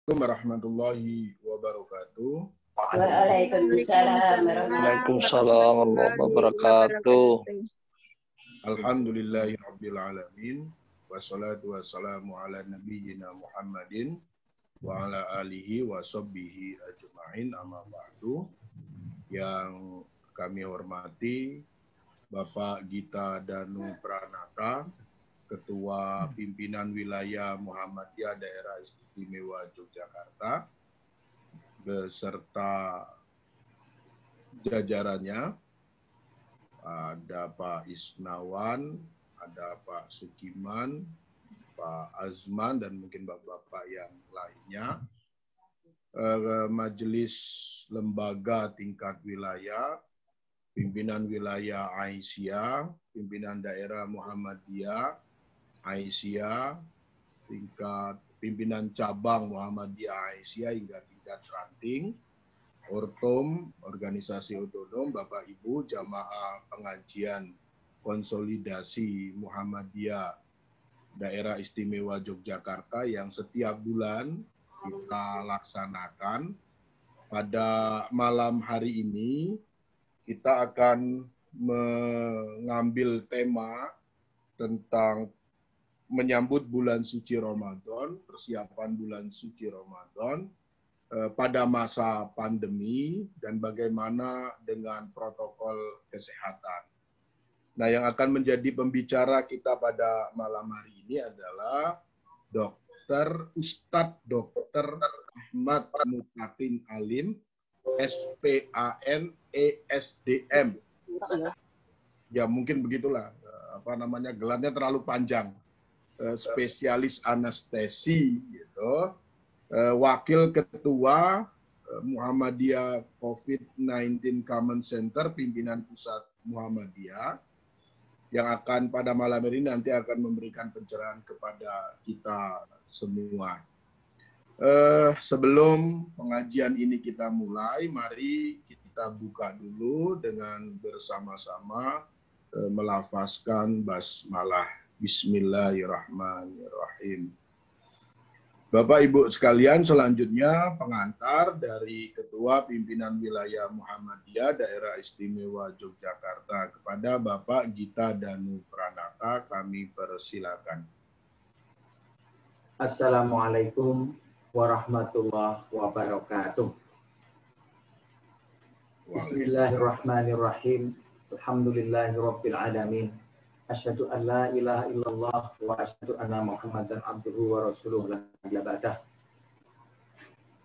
warahmatullahi wabarakatuh. Waalaikumsalam warahmatullahi wabarakatuh. Alhamdulillahirabbil alamin. Wassalatu wassalamu ala nabiyyina Muhammadin wa ala alihi wa sahbihi ajma'in, amma ba'du. Yang kami hormati Bapak Gita Danu Pranata, Ketua Pimpinan Wilayah Muhammadiyah Daerah Istimewa Yogyakarta, beserta jajarannya, ada Pak Isnawan, ada Pak Sukiman, Pak Azman, dan mungkin bapak-bapak yang lainnya. Majelis Lembaga Tingkat Wilayah, Pimpinan Wilayah Aisyah, Pimpinan Daerah Muhammadiyah Aisyah, tingkat Pimpinan Cabang Muhammadiyah Aisyah hingga tingkat ranting, Ortom, Organisasi Otonom, Bapak Ibu, Jamaah Pengajian Konsolidasi Muhammadiyah Daerah Istimewa Yogyakarta yang setiap bulan kita laksanakan. Pada malam hari ini kita akan mengambil tema tentang menyambut bulan suci Ramadan, persiapan bulan suci Ramadan pada masa pandemi dan bagaimana dengan protokol kesehatan. Nah, yang akan menjadi pembicara kita pada malam hari ini adalah Ustadz Dr. Ahmad Mutakin Alim, SPAN ESDM. Ya mungkin begitulah, gelarnya terlalu panjang. Spesialis anestesi, gitu. Wakil Ketua Muhammadiyah COVID-19 Common Center, Pimpinan Pusat Muhammadiyah, yang akan pada malam ini nanti akan memberikan pencerahan kepada kita semua. Sebelum pengajian ini kita mulai, mari kita buka dulu dengan bersama-sama melafazkan basmalah. Bismillahirrahmanirrahim. Bapak Ibu sekalian, selanjutnya pengantar dari Ketua Pimpinan Wilayah Muhammadiyah Daerah Istimewa Yogyakarta kepada Bapak Gita Danu Pranata, kami persilakan. Assalamualaikum warahmatullahi wabarakatuh. Bismillahirrahmanirrahim. Alhamdulillahirabbil alamin. Asyhadu an la ilaha illallah wa asyhadu anna Muhammadan abduhu wa rasuluhu la nabiyya ba'dah.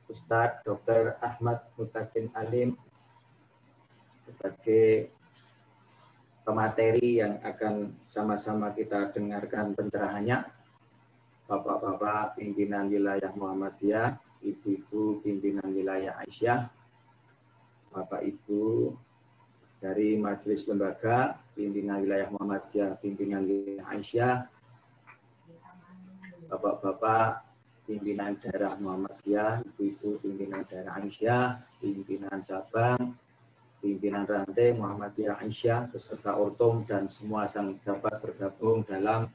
Ustadz Dr. Ahmad Mutakin Alim sebagai pemateri yang akan sama-sama kita dengarkan pencerahannya. Bapak-bapak pimpinan wilayah Muhammadiyah, ibu-ibu pimpinan wilayah Aisyah, Bapak Ibu dari Majelis Lembaga, Pimpinan Wilayah Muhammadiyah, Pimpinan Wilayah Aisyah, Bapak-bapak Pimpinan Daerah Muhammadiyah, Ibu-ibu Pimpinan Daerah Aisyah, Pimpinan Cabang, Pimpinan Ranting Muhammadiyah Aisyah, beserta Ortom dan semua yang dapat bergabung dalam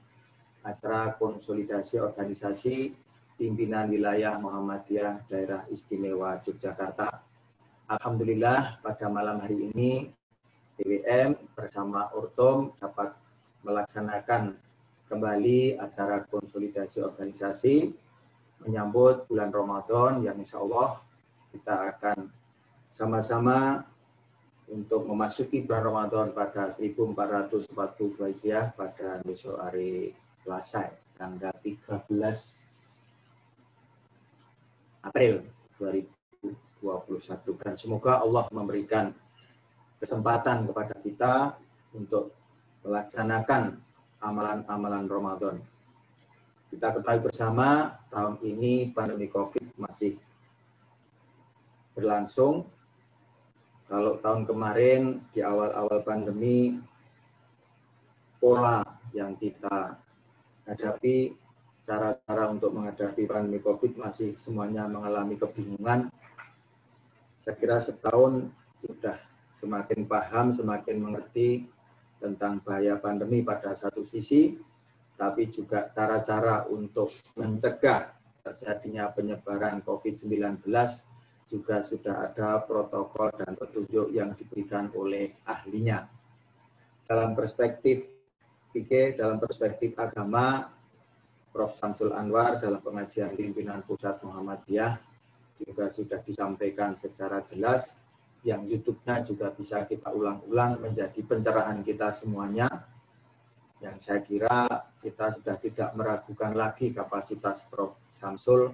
acara konsolidasi organisasi Pimpinan Wilayah Muhammadiyah Daerah Istimewa Yogyakarta. Alhamdulillah pada malam hari ini DWM bersama Ortom dapat melaksanakan kembali acara konsolidasi organisasi menyambut bulan Ramadan yang insya Allah kita akan sama-sama untuk memasuki bulan Ramadan pada 1442 Hijriah pada besok hari Selasa tanggal 13 April 2021, dan semoga Allah memberikan kesempatan kepada kita untuk melaksanakan amalan-amalan Ramadan. Kita ketahui bersama tahun ini pandemi COVID masih berlangsung. Kalau tahun kemarin di awal-awal pandemi, pola yang kita hadapi, cara-cara untuk menghadapi pandemi COVID masih semuanya mengalami kebingungan. Saya kira setahun sudah semakin paham, semakin mengerti tentang bahaya pandemi pada satu sisi, tapi juga cara-cara untuk mencegah terjadinya penyebaran COVID-19 juga sudah ada protokol dan petunjuk yang diberikan oleh ahlinya. Dalam perspektif fikih, dalam perspektif agama, Prof. Samsul Anwar dalam pengajian pimpinan Pusat Muhammadiyah juga sudah disampaikan secara jelas, yang YouTube-nya juga bisa kita ulang-ulang menjadi pencerahan kita semuanya, yang saya kira kita sudah tidak meragukan lagi kapasitas Prof. Samsul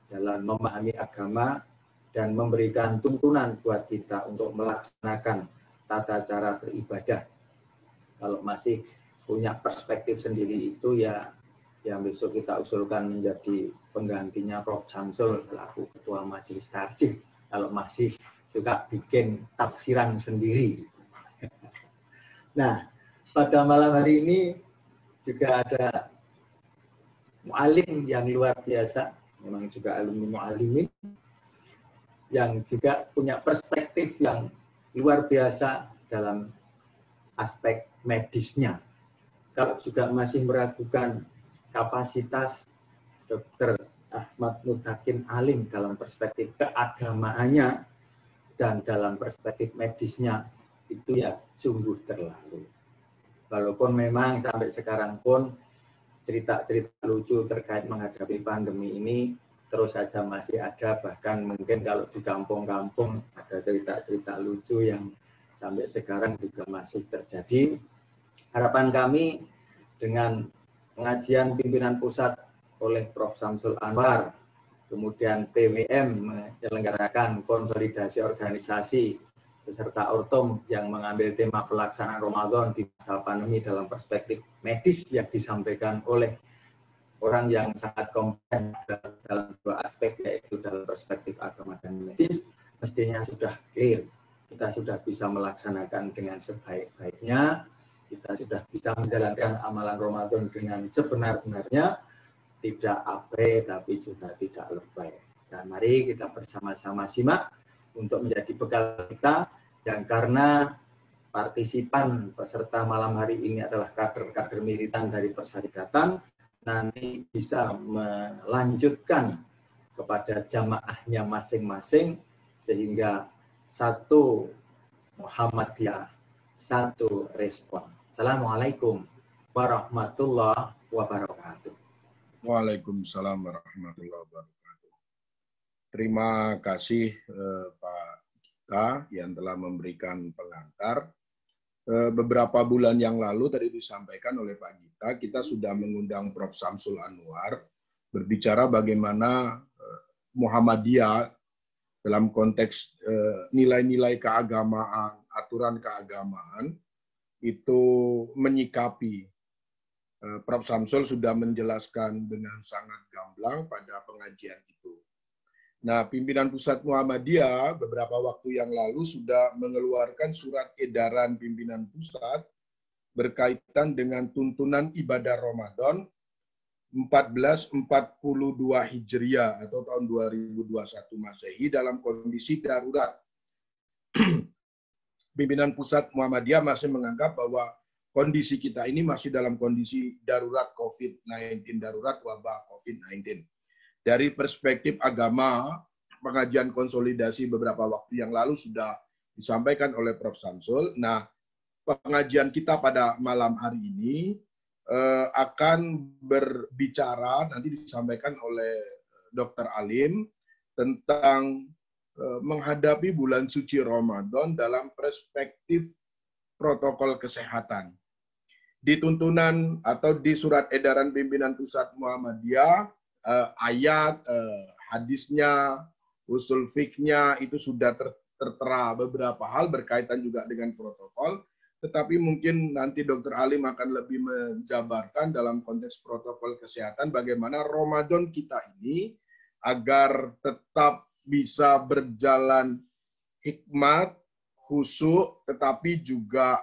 dalam memahami agama dan memberikan tuntunan buat kita untuk melaksanakan tata cara beribadah. Kalau masih punya perspektif sendiri itu ya yang besok kita usulkan menjadi penggantinya Prof. Samsul selaku Ketua Majelis Tarjih. Kalau masih suka bikin tafsiran sendiri. Nah, pada malam hari ini juga ada mu'alim yang luar biasa, memang juga alumni mu'alimin, yang juga punya perspektif yang luar biasa dalam aspek medisnya. Kalau juga masih meragukan kapasitas Dr. Ahmad Mutakin Alim dalam perspektif keagamaannya dan dalam perspektif medisnya, itu ya sungguh terlalu. Walaupun memang sampai sekarang pun cerita-cerita lucu terkait menghadapi pandemi ini terus saja masih ada, bahkan mungkin kalau di kampung-kampung ada cerita-cerita lucu yang sampai sekarang juga masih terjadi. Harapan kami dengan pengajian pimpinan pusat oleh Prof. Samsul Anwar, kemudian PWM menyelenggarakan konsolidasi organisasi beserta Ortom yang mengambil tema pelaksanaan Ramadan di masa pandemi dalam perspektif medis yang disampaikan oleh orang yang sangat kompeten dalam dua aspek, yaitu dalam perspektif agama dan medis, mestinya sudah clear. Kita sudah bisa melaksanakan dengan sebaik-baiknya, kita sudah bisa menjalankan amalan Ramadan dengan sebenar-benarnya, tidak abai tapi juga tidak lebay. Dan mari kita bersama-sama simak untuk menjadi bekal kita, dan karena partisipan peserta malam hari ini adalah kader-kader militan dari Persyarikatan, nanti bisa melanjutkan kepada jamaahnya masing-masing sehingga satu Muhammadiyah, satu respon. Assalamualaikum warahmatullahi wabarakatuh. Waalaikumsalam warahmatullahi wabarakatuh. Terima kasih Pak Gita yang telah memberikan pengantar. Beberapa bulan yang lalu tadi disampaikan oleh Pak Gita, kita sudah mengundang Prof. Samsul Anwar berbicara bagaimana Muhammadiyah dalam konteks nilai-nilai keagamaan, aturan keagamaan itu menyikapi. Prof. Samsul sudah menjelaskan dengan sangat gamblang pada pengajian itu. Nah, pimpinan pusat Muhammadiyah beberapa waktu yang lalu sudah mengeluarkan surat edaran pimpinan pusat berkaitan dengan tuntunan ibadah Ramadan 1442 Hijriah atau tahun 2021 Masehi dalam kondisi darurat. Pimpinan pusat Muhammadiyah masih menganggap bahwa kondisi kita ini masih dalam kondisi darurat COVID-19, darurat wabah COVID-19. Dari perspektif agama, pengajian konsolidasi beberapa waktu yang lalu sudah disampaikan oleh Prof. Samsul. Nah, pengajian kita pada malam hari ini akan berbicara, nanti disampaikan oleh Dr. Alim, tentang menghadapi bulan suci Ramadan dalam perspektif protokol kesehatan. Di tuntunan atau di surat edaran pimpinan pusat Muhammadiyah, ayat, hadisnya, usul fiknya itu sudah tertera beberapa hal berkaitan juga dengan protokol, tetapi mungkin nanti Dr. Alim akan lebih menjabarkan dalam konteks protokol kesehatan bagaimana Ramadan kita ini agar tetap bisa berjalan hikmat, khusyuk, tetapi juga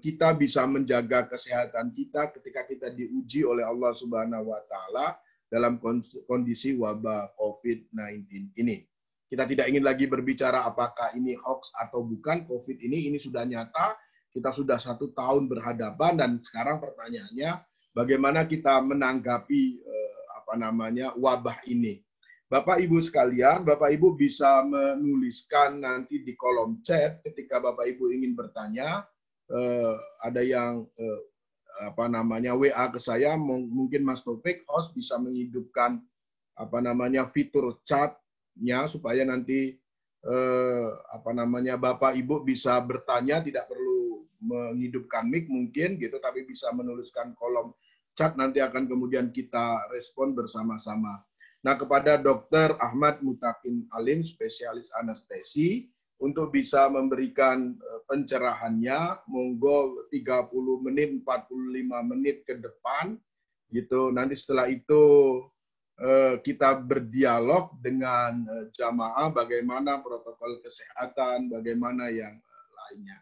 kita bisa menjaga kesehatan kita ketika kita diuji oleh Allah Subhanahu wa Ta'ala dalam kondisi wabah COVID-19 ini. Kita tidak ingin lagi berbicara apakah ini hoax atau bukan. COVID ini sudah nyata, kita sudah 1 tahun berhadapan, dan sekarang pertanyaannya bagaimana kita menanggapi wabah ini. Bapak Ibu sekalian, Bapak Ibu bisa menuliskan nanti di kolom chat ketika Bapak Ibu ingin bertanya. Ada yang WA ke saya, mungkin Mas Taufik host bisa menghidupkan fitur chatnya supaya nanti Bapak Ibu bisa bertanya, tidak perlu menghidupkan mic mungkin gitu, tapi bisa menuliskan kolom chat, nanti akan kemudian kita respon bersama-sama. Nah, kepada Dr. Ahmad Mutakin Alim, spesialis anestesi, untuk bisa memberikan pencerahannya, monggo 30 menit, 45 menit ke depan, gitu. Nanti setelah itu kita berdialog dengan jamaah bagaimana protokol kesehatan, bagaimana yang lainnya.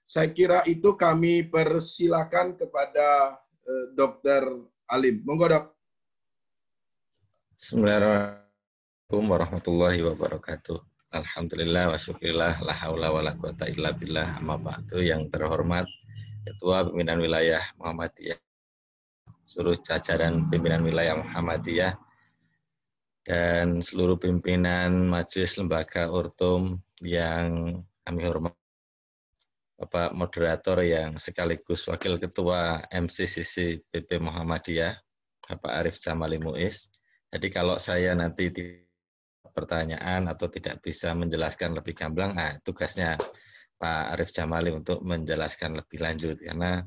Saya kira itu kami persilakan kepada Dr. Alim. Monggo, Dok. Bismillahirrahmanirrahim warahmatullahi wabarakatuh. Alhamdulillah wa syukurillah la haula wa la quwata illa billah, amma ba'du. Yang terhormat Ketua Pimpinan Wilayah Muhammadiyah, seluruh jajaran pimpinan wilayah Muhammadiyah, dan seluruh pimpinan majelis lembaga Urtum yang kami hormati, Bapak Moderator yang sekaligus Wakil Ketua MCCC PP Muhammadiyah, Bapak Arif Jamali Muiz. Jadi kalau saya nanti pertanyaan atau tidak bisa menjelaskan lebih gamblang, tugasnya Pak Arif Jamali untuk menjelaskan lebih lanjut, karena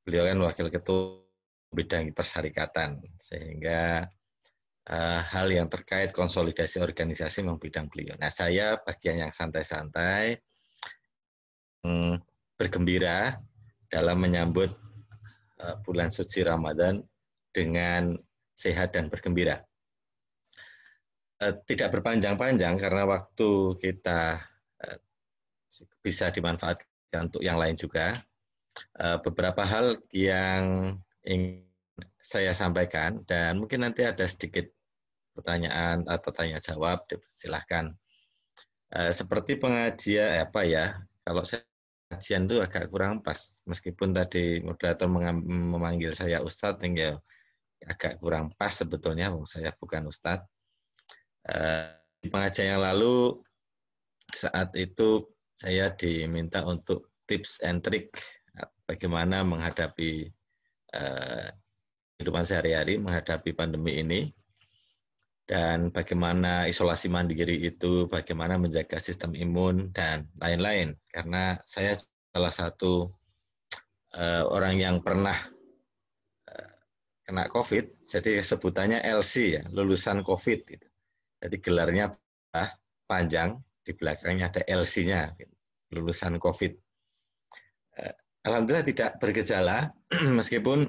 beliau kan Wakil Ketua bidang persyarikatan, sehingga hal yang terkait konsolidasi organisasi memang bidang beliau. Nah, saya bagian yang santai-santai, bergembira dalam menyambut bulan suci Ramadan dengan sehat dan bergembira. Tidak berpanjang-panjang karena waktu kita bisa dimanfaatkan untuk yang lain juga. Beberapa hal yang ingin saya sampaikan, dan mungkin nanti ada sedikit pertanyaan atau tanya jawab, silahkan. Seperti pengajian kalau saya pengajian itu agak kurang pas, meskipun tadi moderator memanggil saya Ustadz, ya agak kurang pas sebetulnya, saya bukan Ustadz. Di pengajian yang lalu, saat itu saya diminta untuk tips and trick bagaimana menghadapi kehidupan sehari-hari, menghadapi pandemi ini, dan bagaimana isolasi mandiri itu, bagaimana menjaga sistem imun, dan lain-lain. Karena saya salah satu orang yang pernah kena COVID, jadi sebutannya LC, ya, lulusan COVID. Gitu. Jadi gelarnya panjang, di belakangnya ada LC-nya, lulusan COVID. Alhamdulillah tidak bergejala, meskipun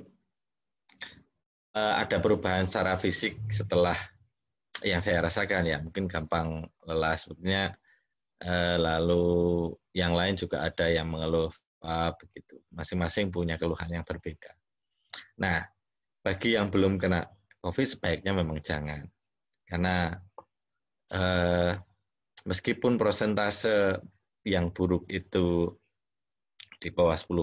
ada perubahan secara fisik setelah yang saya rasakan, ya mungkin gampang lelah sebetulnya, lalu yang lain juga ada yang mengeluh begitu. Masing-masing punya keluhan yang berbeda. Nah, bagi yang belum kena COVID sebaiknya memang jangan, karena meskipun persentase yang buruk itu di bawah 10%,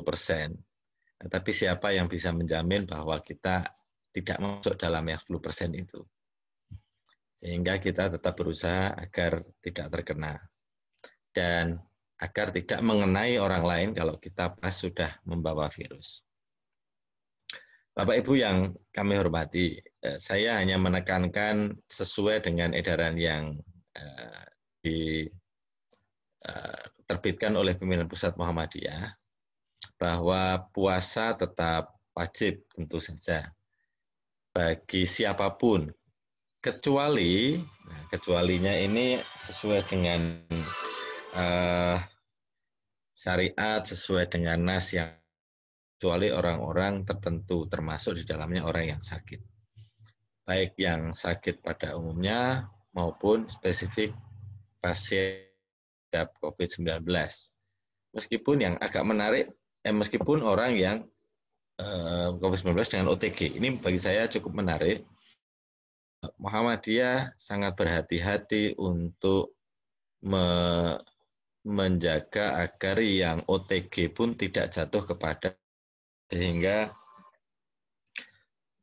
tapi siapa yang bisa menjamin bahwa kita tidak masuk dalam yang 10% itu? Sehingga kita tetap berusaha agar tidak terkena, dan agar tidak mengenai orang lain kalau kita pas sudah membawa virus. Bapak Ibu yang kami hormati, saya hanya menekankan sesuai dengan edaran yang diterbitkan oleh pimpinan pusat Muhammadiyah, bahwa puasa tetap wajib tentu saja bagi siapapun, kecualinya ini sesuai dengan syariat, sesuai dengan nas, yang kecuali orang-orang tertentu, termasuk di dalamnya orang yang sakit. Baik yang sakit pada umumnya maupun spesifik pasien COVID-19. Meskipun yang agak menarik, meskipun orang yang COVID-19 dengan OTG, ini bagi saya cukup menarik. Muhammadiyah sangat berhati-hati untuk menjaga agar yang OTG pun tidak jatuh kepada, sehingga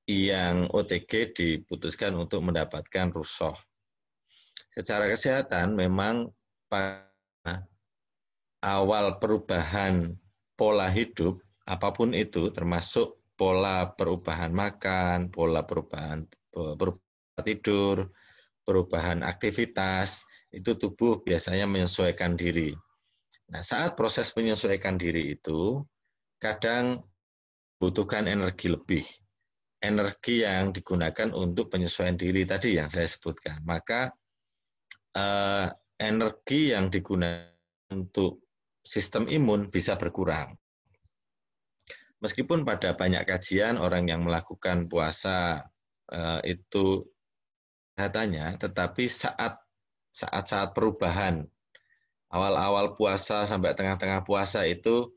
yang OTG diputuskan untuk mendapatkan rukhsah. Secara kesehatan memang pada awal perubahan pola hidup, apapun itu, termasuk pola perubahan makan, pola perubahan tidur, perubahan aktivitas, itu tubuh biasanya menyesuaikan diri. Nah, saat proses menyesuaikan diri itu, kadang butuhkan energi lebih. Energi yang digunakan untuk penyesuaian diri tadi yang saya sebutkan. Maka energi yang digunakan untuk sistem imun bisa berkurang. Meskipun pada banyak kajian orang yang melakukan puasa itu katanya, tetapi saat perubahan awal-awal puasa sampai tengah-tengah puasa itu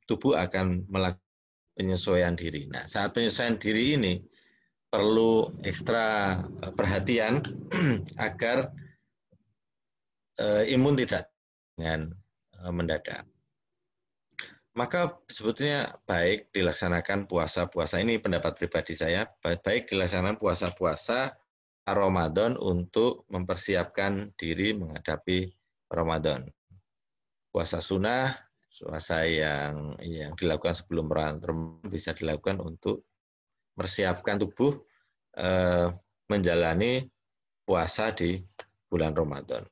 tubuh akan melakukan penyesuaian diri. Nah, saat penyesuaian diri ini perlu ekstra perhatian agar imun tidak dengan mendadak. Maka sebetulnya baik dilaksanakan puasa-puasa, ini pendapat pribadi saya, baik dilaksanakan puasa-puasa Ramadan untuk mempersiapkan diri menghadapi Ramadan. Puasa sunnah, puasa yang dilakukan sebelum Ramadan bisa dilakukan untuk mempersiapkan tubuh menjalani puasa di bulan Ramadan.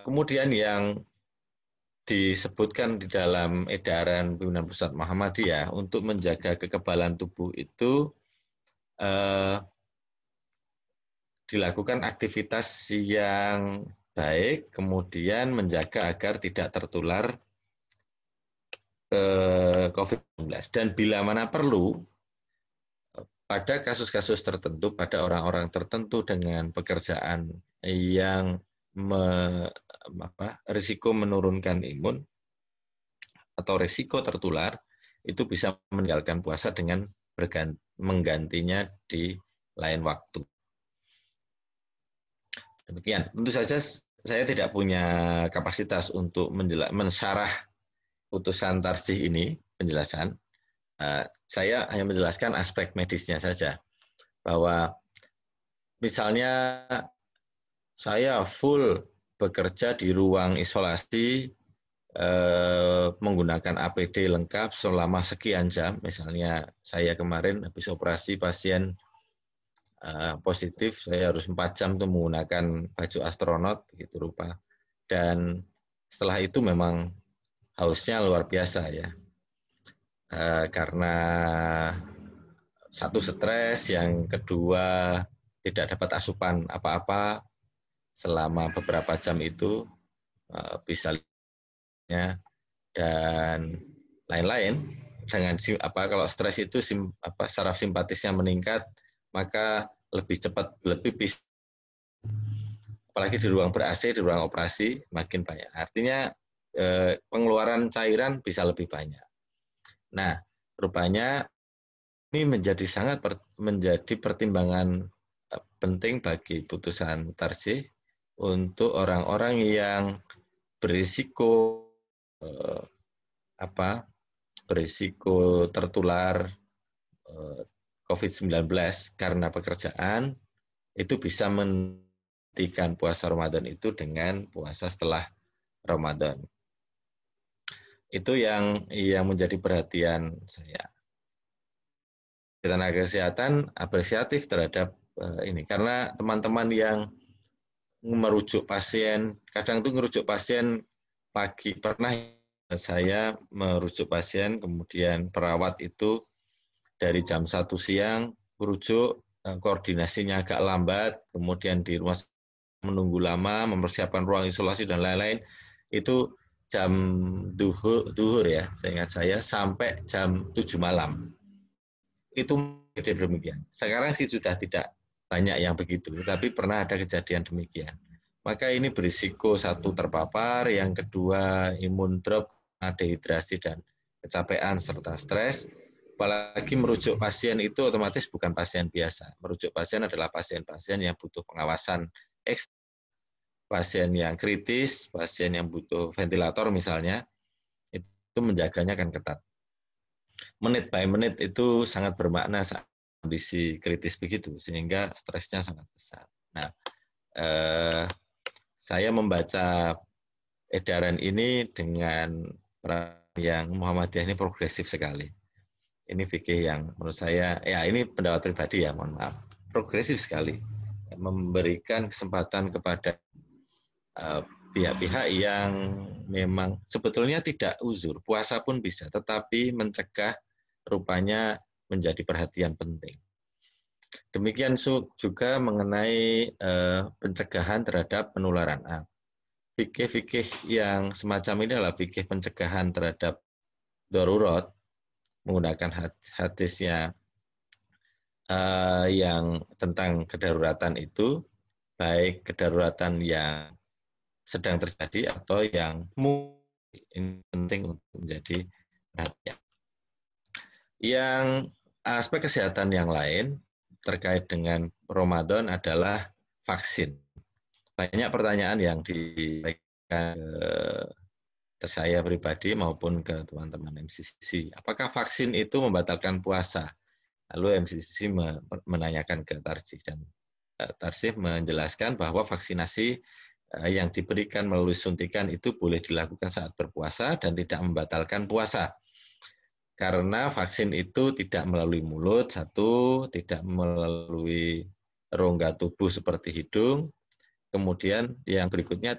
Kemudian yang disebutkan di dalam edaran pimpinan pusat Muhammadiyah untuk menjaga kekebalan tubuh itu dilakukan aktivitas yang baik, kemudian menjaga agar tidak tertular COVID-19. Dan bila mana perlu, pada kasus-kasus tertentu, pada orang-orang tertentu dengan pekerjaan yang risiko menurunkan imun atau risiko tertular, itu bisa meninggalkan puasa dengan menggantinya di lain waktu. Demikian. Tentu saja saya tidak punya kapasitas untuk mensyarah putusan tarjih ini, penjelasan. Saya hanya menjelaskan aspek medisnya saja. Bahwa misalnya saya full bekerja di ruang isolasi, menggunakan APD lengkap selama sekian jam. Misalnya saya kemarin habis operasi pasien positif, saya harus 4 jam tuh menggunakan baju astronot, begitu rupa. Dan setelah itu memang hausnya luar biasa ya. Karena satu stres, yang kedua tidak dapat asupan apa-apa selama beberapa jam itu, bisa dan lain-lain. Dengan kalau stres itu saraf simpatisnya meningkat, maka lebih cepat, lebih bisa, apalagi di ruang ber-AC, di ruang operasi makin banyak. Artinya pengeluaran cairan bisa lebih banyak. Nah, rupanya ini menjadi pertimbangan penting bagi putusan tarjih untuk orang-orang yang berisiko berisiko tertular COVID-19 karena pekerjaan, itu bisa menghentikan puasa Ramadan itu dengan puasa setelah Ramadan. Itu yang menjadi perhatian saya. Tenaga kesehatan apresiatif terhadap ini, karena teman-teman yang merujuk pasien, kadang tuh merujuk pasien pagi, pernah saya merujuk pasien, kemudian perawat itu dari jam 1 siang merujuk, koordinasinya agak lambat, kemudian di rumah menunggu lama, mempersiapkan ruang isolasi dan lain-lain, itu jam duhur ya, seingat saya, sampai jam 7 malam. Itu demikian. Sekarang sih sudah tidak banyak yang begitu, tapi pernah ada kejadian demikian. Maka ini berisiko, satu, terpapar, yang kedua imun drop, dehidrasi dan kecapean serta stres. Apalagi merujuk pasien itu otomatis bukan pasien biasa. Merujuk pasien adalah pasien-pasien yang butuh pengawasan ekstra, pasien yang kritis, pasien yang butuh ventilator misalnya, itu menjaganya akan ketat. menit by menit itu sangat bermakna saat kondisi kritis begitu, sehingga stresnya sangat besar. Nah, saya membaca edaran ini dengan yang Muhammadiyah ini progresif sekali. Ini fikih yang menurut saya, ya ini pendapat pribadi ya, mohon maaf, progresif sekali, memberikan kesempatan kepada pihak-pihak yang memang sebetulnya tidak uzur, puasa pun bisa, tetapi mencegah rupanya menjadi perhatian penting. Demikian juga mengenai pencegahan terhadap penularan. Fikih-fikih yang semacam ini adalah fikih pencegahan terhadap darurat, menggunakan hadisnya yang tentang kedaruratan itu, baik kedaruratan yang sedang terjadi atau yang ini penting untuk menjadi perhatian. Yang aspek kesehatan yang lain terkait dengan Ramadan adalah vaksin. Banyak pertanyaan yang diberikan ke saya pribadi maupun ke teman-teman MCCC. Apakah vaksin itu membatalkan puasa? Lalu MCCC menanyakan ke Tarsih, dan Tarsih menjelaskan bahwa vaksinasi yang diberikan melalui suntikan itu boleh dilakukan saat berpuasa dan tidak membatalkan puasa. Karena vaksin itu tidak melalui mulut, satu, tidak melalui rongga tubuh seperti hidung, kemudian yang berikutnya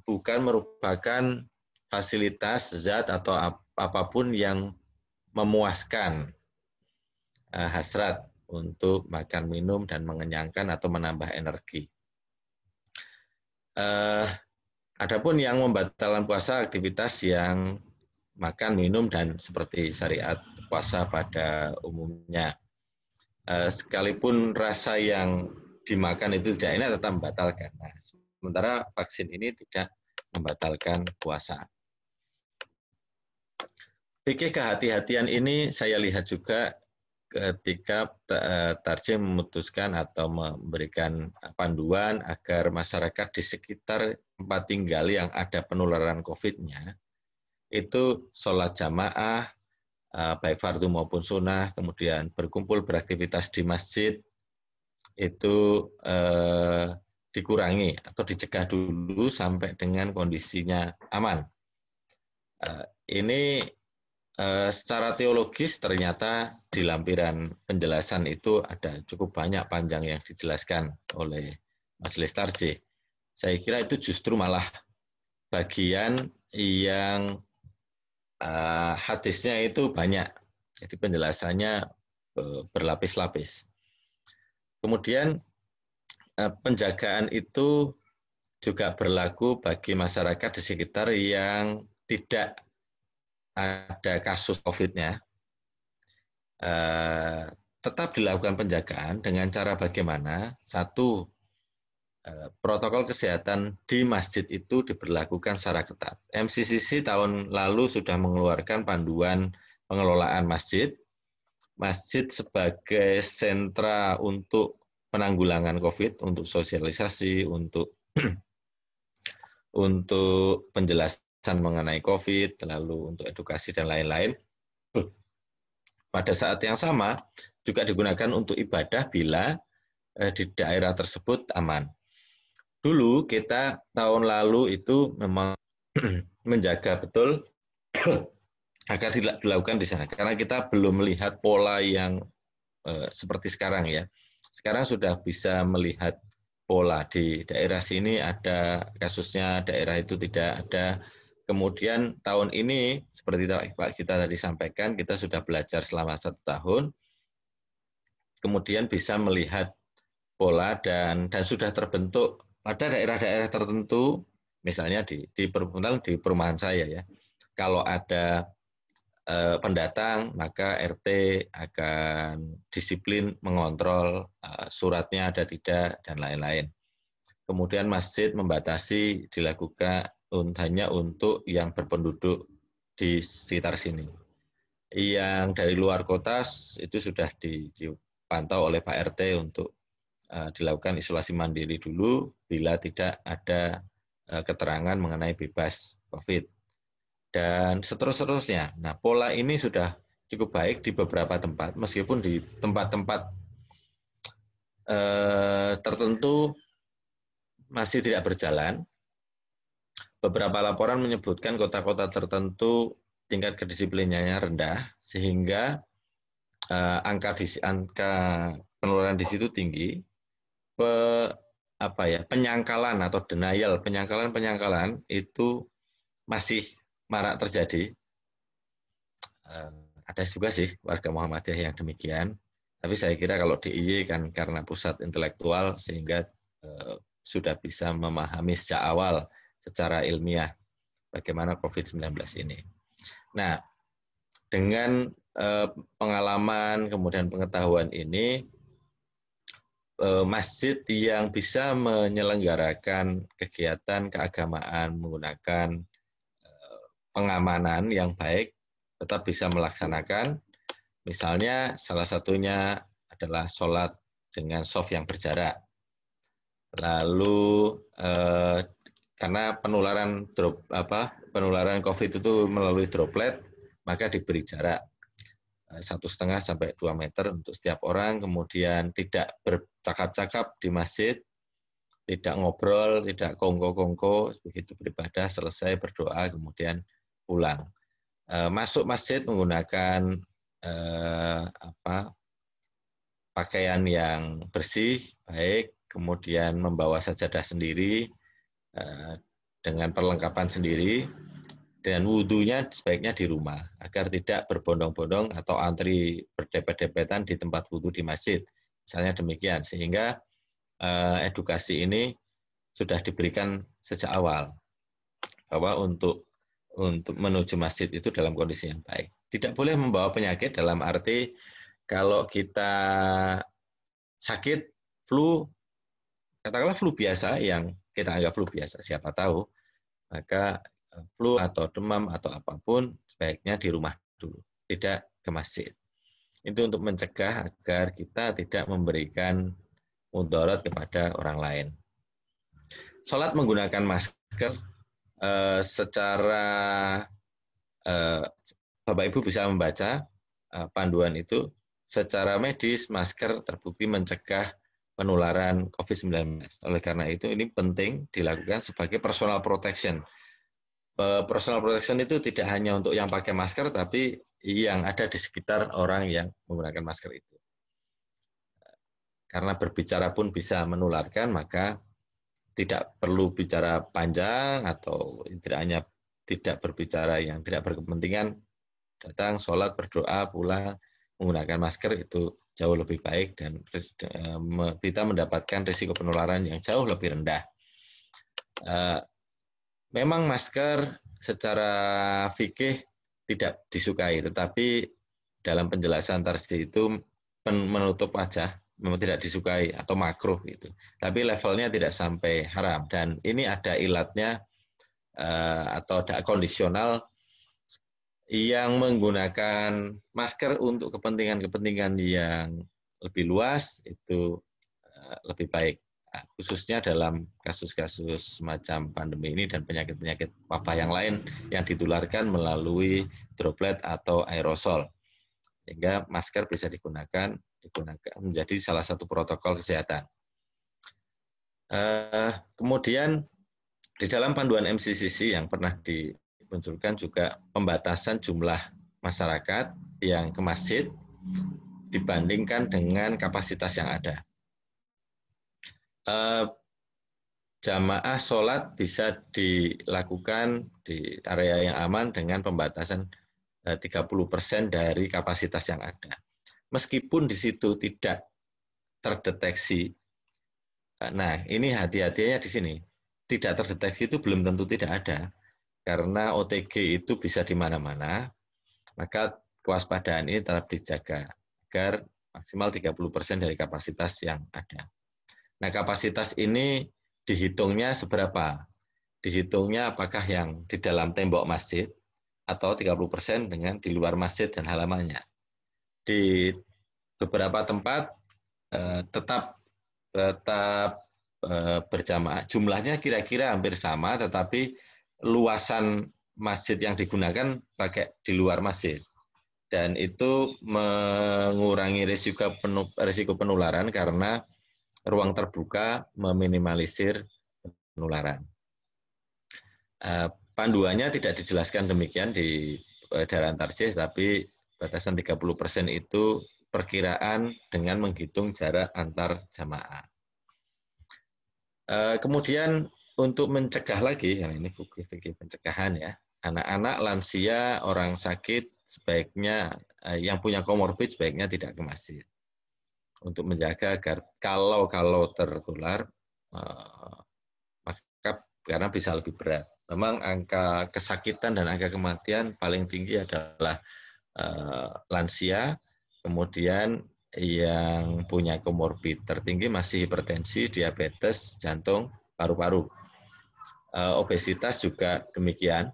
bukan merupakan fasilitas, zat, atau apapun yang memuaskan hasrat untuk makan, minum, dan mengenyangkan atau menambah energi. Adapun yang membatalkan puasa, aktivitas yang makan, minum, dan seperti syariat puasa pada umumnya. Sekalipun rasa yang dimakan itu tidak enak, tetap membatalkan. Nah, sementara vaksin ini tidak membatalkan puasa. Fikih kehati-hatian ini saya lihat juga ketika Tarsih memutuskan atau memberikan panduan agar masyarakat di sekitar tempat tinggal yang ada penularan COVID-nya, itu sholat jamaah, baik fardu maupun sunnah, kemudian berkumpul beraktivitas di masjid, itu dikurangi atau dicegah dulu sampai dengan kondisinya aman. Ini secara teologis ternyata di lampiran penjelasan itu ada cukup banyak panjang yang dijelaskan oleh Majelis Tarsih. Saya kira itu justru malah bagian yang hadisnya itu banyak, jadi penjelasannya berlapis-lapis. Kemudian penjagaan itu juga berlaku bagi masyarakat di sekitar yang tidak ada kasus COVID-nya. Tetap dilakukan penjagaan dengan cara bagaimana? Satu, protokol kesehatan di masjid itu diberlakukan secara ketat. MCCC tahun lalu sudah mengeluarkan panduan pengelolaan masjid. Masjid sebagai sentra untuk penanggulangan COVID, untuk sosialisasi, untuk penjelasan mengenai COVID, lalu untuk edukasi dan lain-lain. Pada saat yang sama juga digunakan untuk ibadah bila di daerah tersebut aman. Dulu kita tahun lalu itu memang menjaga betul agar dilakukan di sana, karena kita belum melihat pola yang seperti sekarang ya. Sekarang sudah bisa melihat pola di daerah sini ada kasusnya, daerah itu tidak ada. Kemudian tahun ini seperti Pak kita tadi sampaikan, kita sudah belajar selama 1 tahun, kemudian bisa melihat pola dan sudah terbentuk pada daerah-daerah tertentu, misalnya di perumahan saya ya, kalau ada pendatang maka RT akan disiplin mengontrol suratnya ada tidak dan lain-lain. Kemudian masjid membatasi dilakukan hanya untuk yang berpenduduk di sekitar sini. Yang dari luar kota itu sudah dipantau oleh Pak RT untuk dilakukan isolasi mandiri dulu bila tidak ada keterangan mengenai bebas COVID. dan seterusnya. Nah, pola ini sudah cukup baik di beberapa tempat, meskipun di tempat-tempat tertentu masih tidak berjalan. Beberapa laporan menyebutkan kota-kota tertentu tingkat kedisiplinannya rendah, sehingga angka penularan di situ tinggi. Penyangkalan atau denial, penyangkalan itu masih marak terjadi. Ada juga sih warga Muhammadiyah yang demikian, tapi saya kira kalau DIY kan karena pusat intelektual sehingga sudah bisa memahami sejak awal secara ilmiah bagaimana COVID-19 ini. Nah, dengan pengalaman kemudian pengetahuan ini, masjid yang bisa menyelenggarakan kegiatan keagamaan menggunakan pengamanan yang baik tetap bisa melaksanakan. Misalnya salah satunya adalah sholat dengan soft yang berjarak. Lalu karena penularan COVID itu melalui droplet, maka diberi jarak 1,5 sampai 2 meter untuk setiap orang, kemudian tidak bercakap-cakap di masjid, tidak ngobrol, tidak kongko-kongko, begitu beribadah, selesai berdoa, kemudian pulang. Masuk masjid menggunakan pakaian yang bersih, baik, kemudian membawa sajadah sendiri, dengan perlengkapan sendiri, dan wudhunya sebaiknya di rumah, agar tidak berbondong-bondong atau antri berdepet-depetan di tempat wudhu di masjid. Misalnya demikian, sehingga edukasi ini sudah diberikan sejak awal, bahwa untuk menuju masjid itu dalam kondisi yang baik. Tidak boleh membawa penyakit dalam arti kalau kita sakit, flu, katakanlah flu biasa yang kita anggap flu biasa, siapa tahu, maka flu atau demam atau apapun sebaiknya di rumah dulu, tidak ke masjid. Itu untuk mencegah agar kita tidak memberikan mudarat kepada orang lain. Sholat menggunakan masker, secara Bapak Ibu bisa membaca panduan itu, secara medis masker terbukti mencegah penularan COVID-19. Oleh karena itu ini penting dilakukan sebagai personal protection. Personal protection itu tidak hanya untuk yang pakai masker, tapi yang ada di sekitar orang yang menggunakan masker itu. Karena berbicara pun bisa menularkan, maka tidak perlu bicara panjang atau tidak berbicara yang tidak berkepentingan. Datang, sholat, berdoa, pulang, menggunakan masker itu jauh lebih baik dan kita mendapatkan risiko penularan yang jauh lebih rendah. Memang masker secara fikih tidak disukai, tetapi dalam penjelasan Tarsi itu menutup wajah memang tidak disukai atau makruh gitu. Tapi levelnya tidak sampai haram, dan ini ada ilatnya atau ada kondisional yang menggunakan masker untuk kepentingan-kepentingan yang lebih luas itu lebih baik. Khususnya dalam kasus-kasus semacam pandemi ini dan penyakit-penyakit wabah yang lain yang ditularkan melalui droplet atau aerosol. Sehingga masker bisa digunakan menjadi salah satu protokol kesehatan. Kemudian di dalam panduan MCCC yang pernah dimunculkan juga pembatasan jumlah masyarakat yang ke masjid dibandingkan dengan kapasitas yang ada. Jamaah sholat bisa dilakukan di area yang aman dengan pembatasan 30% dari kapasitas yang ada. Meskipun di situ tidak terdeteksi, nah ini hati-hatinya di sini, tidak terdeteksi itu belum tentu tidak ada, karena OTG itu bisa di mana-mana, maka kewaspadaan ini tetap dijaga agar maksimal 30% dari kapasitas yang ada. Nah, kapasitas ini dihitungnya seberapa? Dihitungnya apakah yang di dalam tembok masjid atau 30% dengan di luar masjid dan halamannya. Di beberapa tempat tetap berjamaah. Jumlahnya kira-kira hampir sama, tetapi luasan masjid yang digunakan pakai di luar masjid. Dan itu mengurangi risiko penularan karena ruang terbuka meminimalisir penularan. Panduannya tidak dijelaskan demikian di edaran tarjih, tapi batasan 30% itu perkiraan dengan menghitung jarak antar jamaah. Kemudian untuk mencegah lagi, yang ini fikih pencegahan ya, anak-anak, lansia, orang sakit sebaiknya yang punya komorbid sebaiknya tidak ke masjid untuk menjaga agar kalau tertular maka karena bisa lebih berat. Memang angka kesakitan dan angka kematian paling tinggi adalah lansia, kemudian yang punya komorbid tertinggi masih hipertensi, diabetes, jantung, paru-paru. Obesitas juga demikian.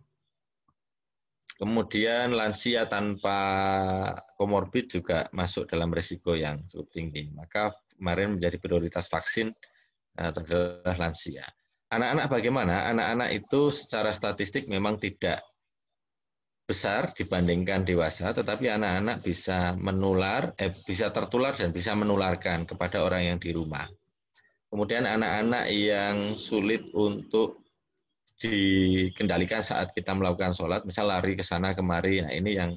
Kemudian lansia tanpa komorbid juga masuk dalam risiko yang cukup tinggi. Maka kemarin menjadi prioritas vaksin adalah lansia. Anak-anak bagaimana? Anak-anak itu secara statistik memang tidak besar dibandingkan dewasa, tetapi anak-anak bisa bisa tertular dan bisa menularkan kepada orang yang di rumah. Kemudian anak-anak yang sulit untuk dikendalikan saat kita melakukan sholat, misal lari ke sana kemari, nah ini yang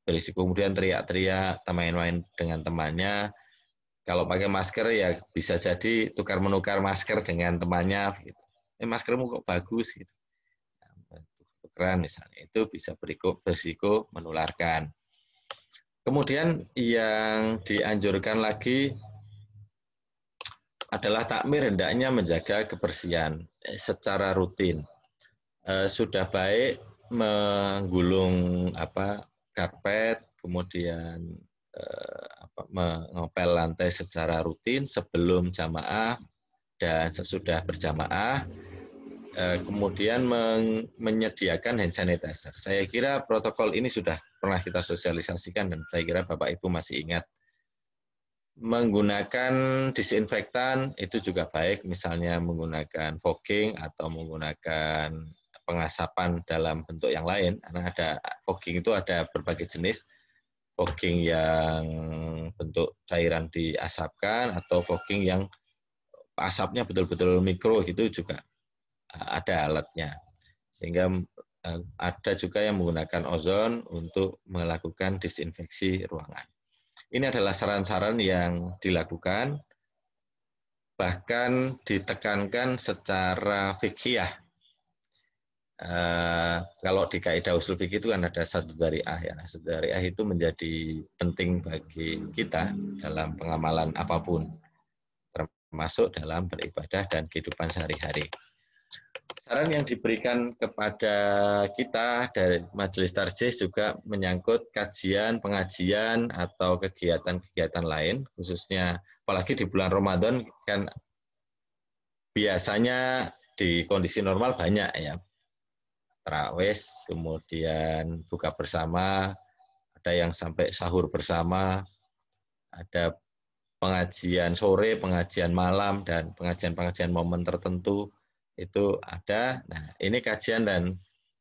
berisiko. Kemudian teriak-teriak, main-main dengan temannya. Kalau pakai masker ya bisa jadi tukar-menukar masker dengan temannya. Gitu. Maskermu kok bagus gitu. Tukeran misalnya, itu bisa berisiko menularkan. Kemudian yang dianjurkan lagi adalah takmir hendaknya menjaga kebersihan secara rutin. Sudah baik menggulung karpet, kemudian mengepel lantai secara rutin sebelum jamaah dan sesudah berjamaah, kemudian menyediakan hand sanitizer. Saya kira protokol ini sudah pernah kita sosialisasikan dan saya kira Bapak Ibu masih ingat. Menggunakan disinfektan itu juga baik, misalnya menggunakan fogging atau menggunakan pengasapan dalam bentuk yang lain. Karena ada fogging itu ada berbagai jenis, fogging yang bentuk cairan diasapkan atau fogging yang asapnya betul-betul mikro, itu juga ada alatnya. Sehingga ada juga yang menggunakan ozon untuk melakukan disinfeksi ruangan. Ini adalah saran-saran yang dilakukan, bahkan ditekankan secara fikih. Kalau di kaidah usul fikih itu kan ada satu dzari'ah ya. Satu dzari'ah itu menjadi penting bagi kita dalam pengamalan apapun, termasuk dalam beribadah dan kehidupan sehari-hari. Saran yang diberikan kepada kita dari Majelis Tarjih juga menyangkut kajian, pengajian, atau kegiatan-kegiatan lain, khususnya apalagi di bulan Ramadan kan biasanya di kondisi normal banyak ya. Tarawih, kemudian buka bersama, ada yang sampai sahur bersama, ada pengajian sore, pengajian malam, dan pengajian-pengajian momen tertentu. Itu ada. Nah, ini kajian dan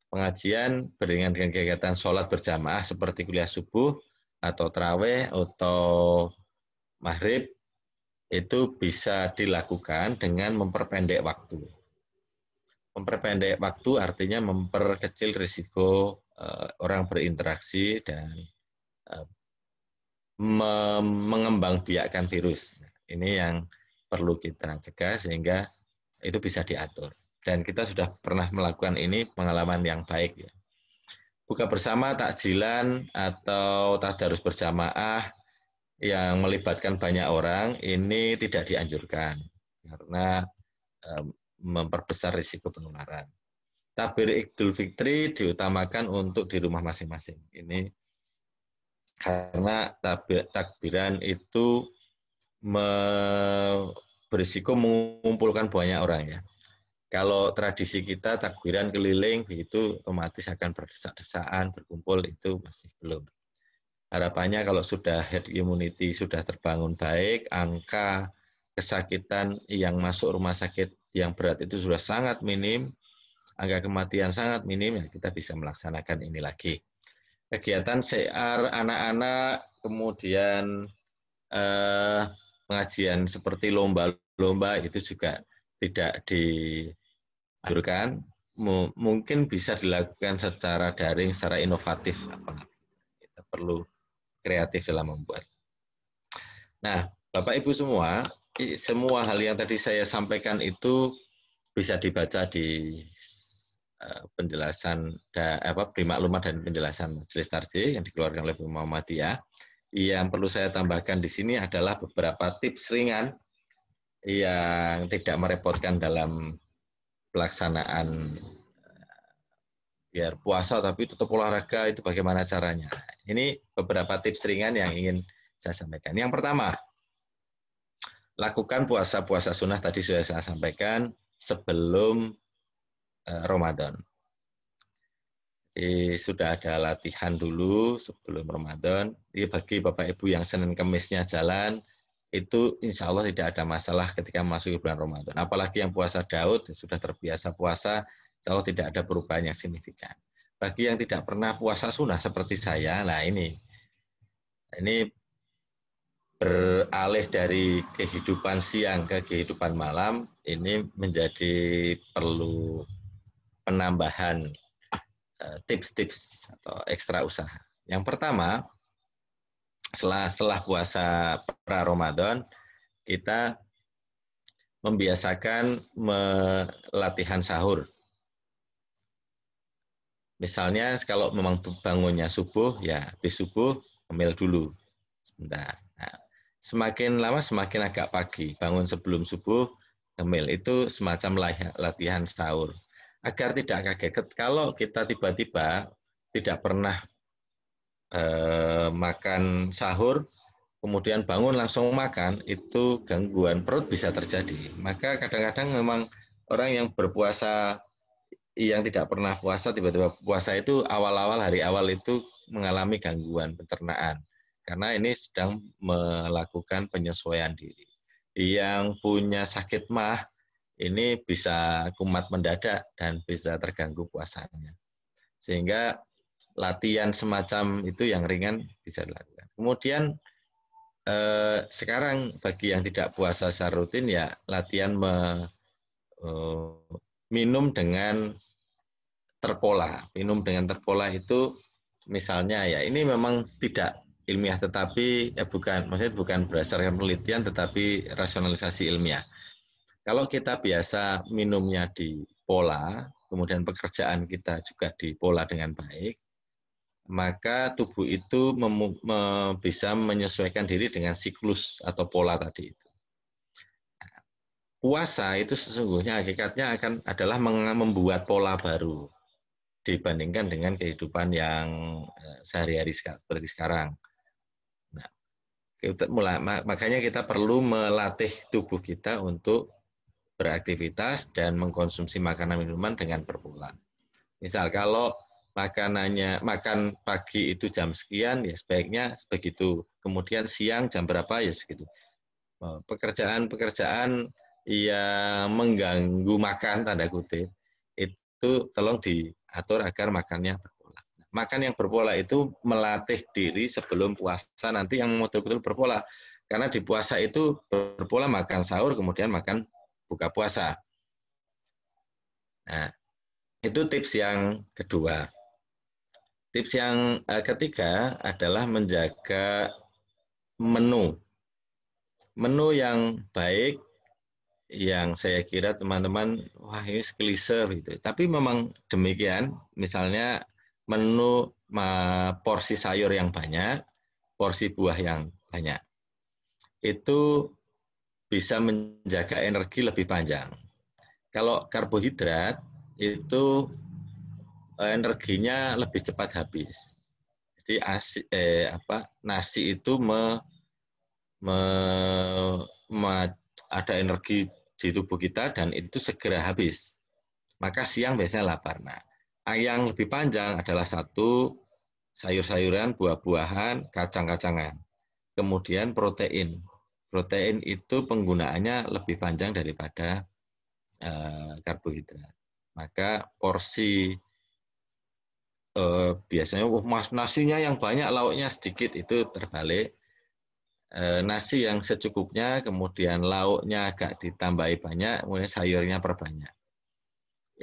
pengajian beriringan dengan kegiatan sholat berjamaah seperti kuliah subuh atau tarawih atau maghrib, itu bisa dilakukan dengan memperpendek waktu. Memperpendek waktu artinya memperkecil risiko orang berinteraksi dan mengembangbiakkan virus. Ini yang perlu kita cegah sehingga itu bisa diatur. Dan kita sudah pernah melakukan ini, pengalaman yang baik. Ya. Buka bersama, takjilan, atau tadarus berjamaah yang melibatkan banyak orang, ini tidak dianjurkan. Karena memperbesar risiko penularan. Takbir Idul Fitri diutamakan untuk di rumah masing-masing. Ini karena takbiran itu berisiko mengumpulkan banyak orang ya. Kalau tradisi kita takbiran keliling begitu otomatis akan berdesak-desakan, berkumpul, itu masih belum. Harapannya kalau sudah herd immunity sudah terbangun baik, angka kesakitan yang masuk rumah sakit yang berat itu sudah sangat minim, angka kematian sangat minim, ya kita bisa melaksanakan ini lagi. Kegiatan CR anak-anak, kemudian pengajian seperti lomba-lomba itu juga tidak dianjurkan. Mungkin bisa dilakukan secara daring, secara inovatif. Kita perlu kreatif dalam membuat. Nah, Bapak Ibu semua hal yang tadi saya sampaikan itu bisa dibaca di penjelasan beri maklumat dan penjelasan Majelis Tarjih yang dikeluarkan oleh Muhammadiyah. Yang perlu saya tambahkan di sini adalah beberapa tips ringan yang tidak merepotkan dalam pelaksanaan biar puasa tapi tetap olahraga, itu bagaimana caranya. Ini beberapa tips ringan yang ingin saya sampaikan. Yang pertama, lakukan puasa-puasa sunnah tadi sudah saya sampaikan sebelum Ramadan. Sudah ada latihan dulu sebelum Ramadan. Bagi Bapak Ibu yang Senin Kemisnya jalan, itu insya Allah tidak ada masalah ketika masuk bulan Ramadan. Apalagi yang puasa Daud, sudah terbiasa puasa, insya Allah tidak ada perubahan yang signifikan. Bagi yang tidak pernah puasa sunnah seperti saya, nah ini beralih dari kehidupan siang ke kehidupan malam, ini menjadi perlu penambahan tips-tips atau ekstra usaha. Yang pertama, setelah puasa pra-Ramadan, kita membiasakan latihan sahur. Misalnya kalau memang bangunnya subuh, ya habis subuh ngemil dulu sebentar. Nah, semakin lama semakin agak pagi, bangun sebelum subuh ngemil, itu semacam latihan sahur. Agar tidak kaget kalau kita tiba-tiba tidak pernah makan sahur, kemudian bangun langsung makan, itu gangguan perut bisa terjadi. Maka kadang-kadang memang orang yang berpuasa, yang tidak pernah puasa, tiba-tiba puasa itu awal-awal, hari awal itu mengalami gangguan pencernaan. Karena ini sedang melakukan penyesuaian diri. Yang punya sakit mah, ini bisa kumat mendadak dan bisa terganggu puasanya. Sehingga latihan semacam itu yang ringan bisa dilakukan. Kemudian sekarang bagi yang tidak puasa secara rutin, ya latihan minum dengan terpola. Minum dengan terpola itu misalnya, ya ini memang tidak ilmiah, tetapi maksudnya bukan berdasarkan penelitian, tetapi rasionalisasi ilmiah. Kalau kita biasa minumnya di pola, kemudian pekerjaan kita juga di pola dengan baik, maka tubuh itu bisa menyesuaikan diri dengan siklus atau pola tadi itu. Puasa itu sesungguhnya hakikatnya adalah membuat pola baru dibandingkan dengan kehidupan yang sehari-hari seperti sekarang. Nah, makanya kita perlu melatih tubuh kita untuk beraktivitas dan mengkonsumsi makanan minuman dengan berpola. Misal kalau makan pagi itu jam sekian, ya sebaiknya begitu. Kemudian siang jam berapa, ya segitu. Pekerjaan yang mengganggu makan, tanda kutip, itu tolong diatur agar makannya berpola. Makan yang berpola itu melatih diri sebelum puasa nanti yang betul-betul berpola. Karena di puasa itu berpola makan sahur, kemudian makan buka puasa. Nah, itu tips yang kedua. Tips yang ketiga adalah menjaga menu. Menu yang baik, yang saya kira teman-teman, wah ini klise gitu. Tapi memang demikian, misalnya menu porsi sayur yang banyak, porsi buah yang banyak. Itu bisa menjaga energi lebih panjang. Kalau karbohidrat itu energinya lebih cepat habis. Jadi nasi itu ada energi di tubuh kita dan itu segera habis. Maka siang biasanya lapar. Nah, yang lebih panjang adalah satu, sayur-sayuran, buah-buahan, kacang-kacangan. Kemudian protein. Protein itu penggunaannya lebih panjang daripada karbohidrat. maka porsi biasanya nasinya yang banyak, lauknya sedikit, itu terbalik. Nasi yang secukupnya, kemudian lauknya agak ditambahi banyak, kemudian sayurnya perbanyak.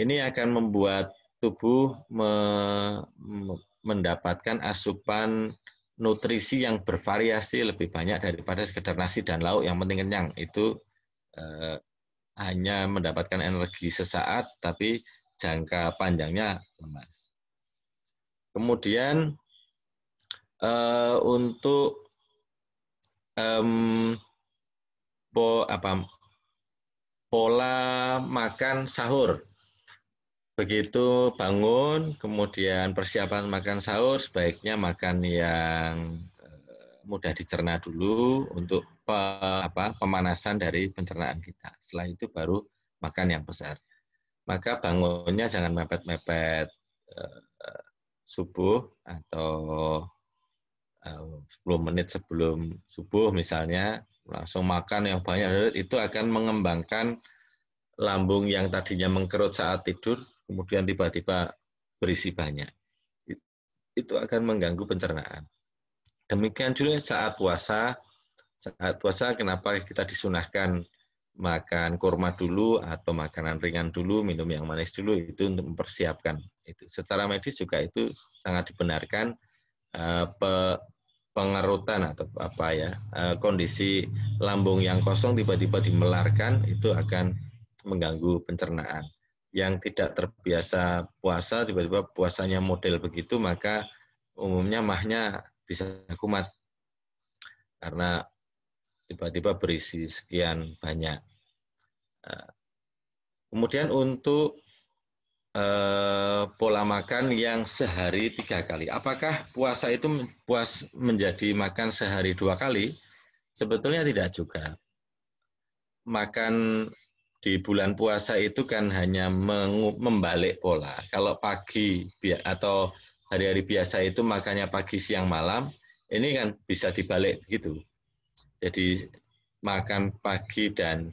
Ini akan membuat tubuh mendapatkan asupan nutrisi yang bervariasi lebih banyak daripada sekedar nasi dan lauk yang penting kenyang. Itu hanya mendapatkan energi sesaat, tapi jangka panjangnya lemas. Kemudian untuk pola makan sahur. Begitu bangun, kemudian persiapan makan sahur, sebaiknya makan yang mudah dicerna dulu untuk pemanasan dari pencernaan kita. Setelah itu baru makan yang besar. Maka bangunnya jangan mepet-mepet subuh atau 10 menit sebelum subuh misalnya, langsung makan yang banyak, itu akan mengembangkan lambung yang tadinya mengkerut saat tidur, kemudian tiba-tiba berisi banyak. Itu akan mengganggu pencernaan. Demikian juga saat puasa. Saat puasa kenapa kita disunahkan makan kurma dulu atau makanan ringan dulu, minum yang manis dulu, itu untuk mempersiapkan itu. Secara medis juga itu sangat dibenarkan. Pengerutan atau kondisi lambung yang kosong tiba-tiba dimelarkan, itu akan mengganggu pencernaan. Yang tidak terbiasa puasa, tiba-tiba puasanya model begitu, maka umumnya mahnya bisa kumat karena tiba-tiba berisi sekian banyak. Kemudian untuk pola makan yang sehari 3 kali. Apakah puasa itu menjadi makan sehari 2 kali? Sebetulnya tidak juga. Makan di bulan puasa itu kan hanya membalik pola. Kalau pagi atau hari-hari biasa itu makannya pagi, siang, malam, ini kan bisa dibalik begitu. Jadi makan pagi dan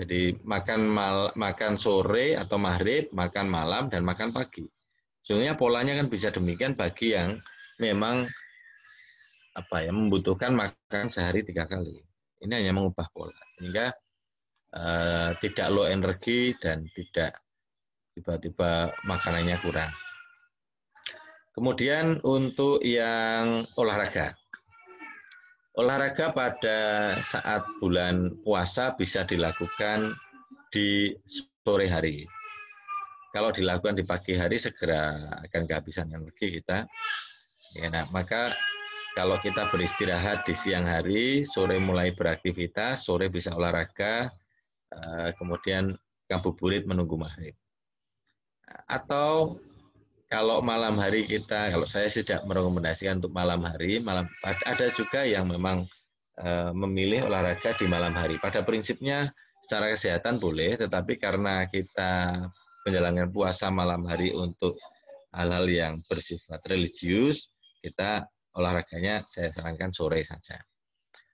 jadi makan sore atau maghrib, makan malam, dan makan pagi. Sebenarnya polanya kan bisa demikian bagi yang memang membutuhkan makan sehari 3 kali. Ini hanya mengubah pola, sehingga tidak low energi dan tidak tiba-tiba makanannya kurang. Kemudian untuk yang olahraga. Olahraga pada saat bulan puasa bisa dilakukan di sore hari. Kalau dilakukan di pagi hari segera akan kehabisan energi kita. Ya, maka kalau kita beristirahat di siang hari, sore mulai beraktivitas, sore bisa olahraga, kemudian ngabuburit menunggu maghrib. Atau kalau malam hari kalau saya tidak merekomendasikan untuk malam hari, ada juga yang memang memilih olahraga di malam hari. Pada prinsipnya secara kesehatan boleh, tetapi karena kita menjalankan puasa malam hari untuk hal-hal yang bersifat religius, kita olahraganya saya sarankan sore saja.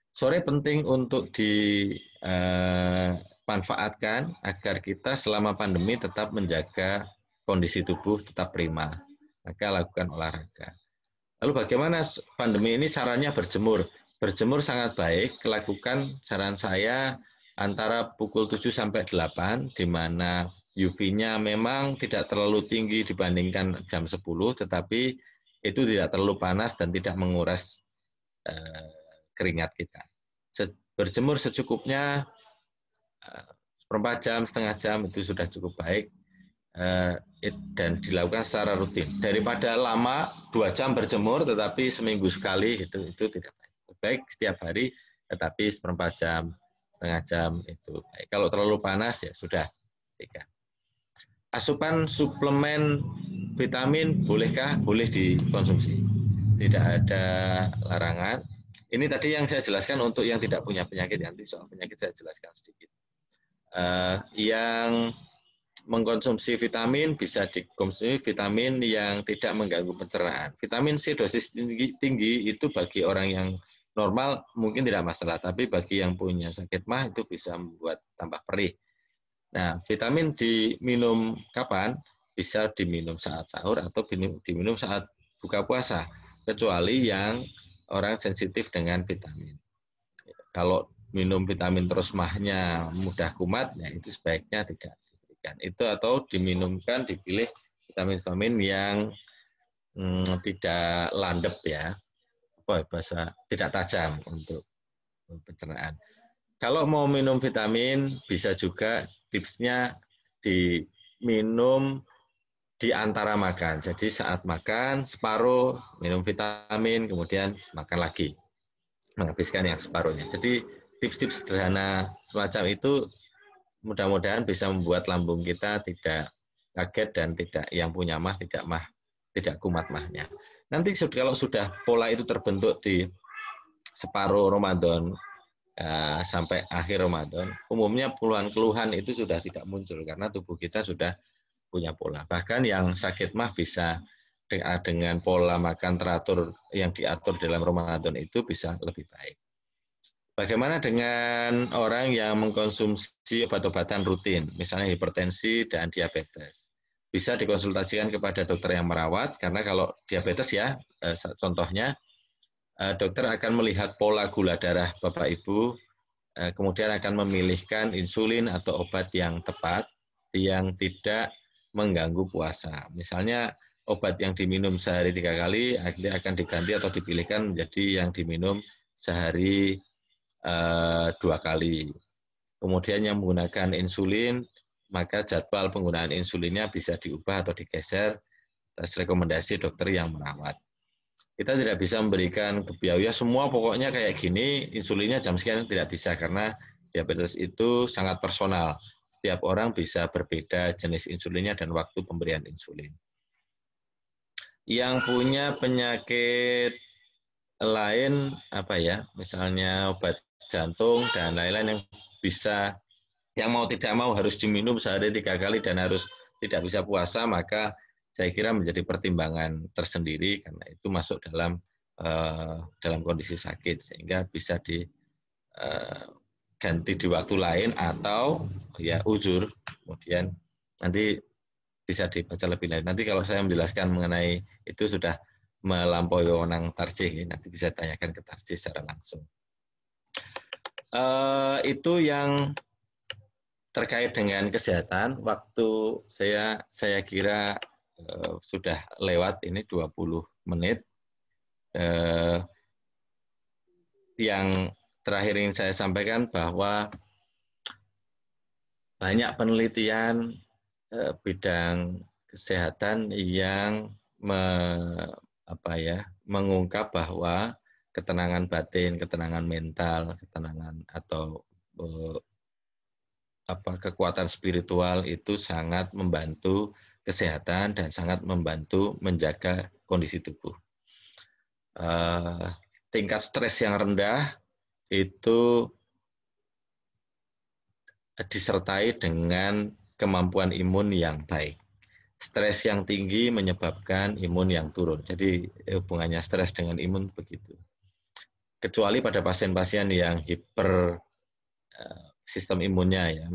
Sore penting untuk dimanfaatkan agar kita selama pandemi tetap menjaga kondisi tubuh tetap prima, maka lakukan olahraga. Lalu bagaimana pandemi ini sarannya berjemur? Berjemur sangat baik, lakukan saran saya antara pukul 7 sampai 8, di mana UV-nya memang tidak terlalu tinggi dibandingkan jam 10, tetapi itu tidak terlalu panas dan tidak menguras keringat kita. Berjemur secukupnya, seperempat jam, setengah jam, itu sudah cukup baik. Dan dilakukan secara rutin. Daripada lama 2 jam berjemur tetapi seminggu sekali, itu tidak baik. Baik setiap hari tetapi seperempat jam, setengah jam itu baik. Kalau terlalu panas ya sudah. Asupan suplemen vitamin bolehkah? Boleh dikonsumsi. Tidak ada larangan. Ini tadi yang saya jelaskan untuk yang tidak punya penyakit. Nanti soal penyakit saya jelaskan sedikit. Yang mengkonsumsi vitamin bisa dikonsumsi vitamin yang tidak mengganggu pencernaan. Vitamin C dosis tinggi itu bagi orang yang normal mungkin tidak masalah, tapi bagi yang punya sakit mah itu bisa membuat tambah perih. Nah, vitamin diminum kapan? Bisa diminum saat sahur atau diminum saat buka puasa, kecuali yang orang sensitif dengan vitamin. Kalau minum vitamin terus mahnya mudah kumat, ya itu sebaiknya tidak diberikan. Itu atau diminumkan, dipilih vitamin-vitamin yang tidak landep ya, bahasa tidak tajam untuk pencernaan. Kalau mau minum vitamin, bisa juga tipsnya diminum di antara makan. Jadi saat makan separuh minum vitamin, kemudian makan lagi, menghabiskan yang separuhnya. Jadi tips-tips sederhana semacam itu mudah-mudahan bisa membuat lambung kita tidak kaget dan tidak yang punya mah tidak kumat mahnya. Nanti kalau sudah pola itu terbentuk di separuh Ramadan sampai akhir Ramadan, umumnya puluhan keluhan itu sudah tidak muncul karena tubuh kita sudah punya pola. Bahkan yang sakit mah bisa dengan pola makan teratur yang diatur dalam Ramadan itu bisa lebih baik. Bagaimana dengan orang yang mengkonsumsi obat-obatan rutin, misalnya hipertensi dan diabetes? Bisa dikonsultasikan kepada dokter yang merawat, karena kalau diabetes ya, contohnya, dokter akan melihat pola gula darah Bapak Ibu, kemudian akan memilihkan insulin atau obat yang tepat, yang tidak mengganggu puasa. Misalnya obat yang diminum sehari 3 kali, akan diganti atau dipilihkan menjadi yang diminum sehari 2 kali. Kemudian yang menggunakan insulin, maka jadwal penggunaan insulinnya bisa diubah atau digeser atas rekomendasi dokter yang merawat. Kita tidak bisa memberikan kebiayaan semua pokoknya kayak gini, insulinnya jam sekian, tidak bisa karena diabetes itu sangat personal. Setiap orang bisa berbeda jenis insulinnya dan waktu pemberian insulin. Yang punya penyakit lain misalnya obat jantung dan lain-lain yang bisa, yang mau tidak mau harus diminum sehari 3 kali dan harus tidak bisa puasa, maka saya kira menjadi pertimbangan tersendiri karena itu masuk dalam kondisi sakit sehingga bisa diganti di waktu lain atau ya uzur, kemudian nanti bisa dibaca lebih lanjut. Nanti kalau saya menjelaskan mengenai itu sudah melampaui wewenang tarjih, nanti bisa tanyakan ke tarjih secara langsung. Itu yang terkait dengan kesehatan. Waktu saya kira sudah lewat ini 20 menit. Yang terakhir ingin saya sampaikan bahwa banyak penelitian bidang kesehatan yang mengungkap bahwa ketenangan batin, ketenangan mental, ketenangan atau kekuatan spiritual itu sangat membantu kesehatan dan sangat membantu menjaga kondisi tubuh. Tingkat stres yang rendah itu disertai dengan kemampuan imun yang baik. Stres yang tinggi menyebabkan imun yang turun. Jadi hubungannya stres dengan imun begitu. Kecuali pada pasien-pasien yang hiper sistem imunnya ya,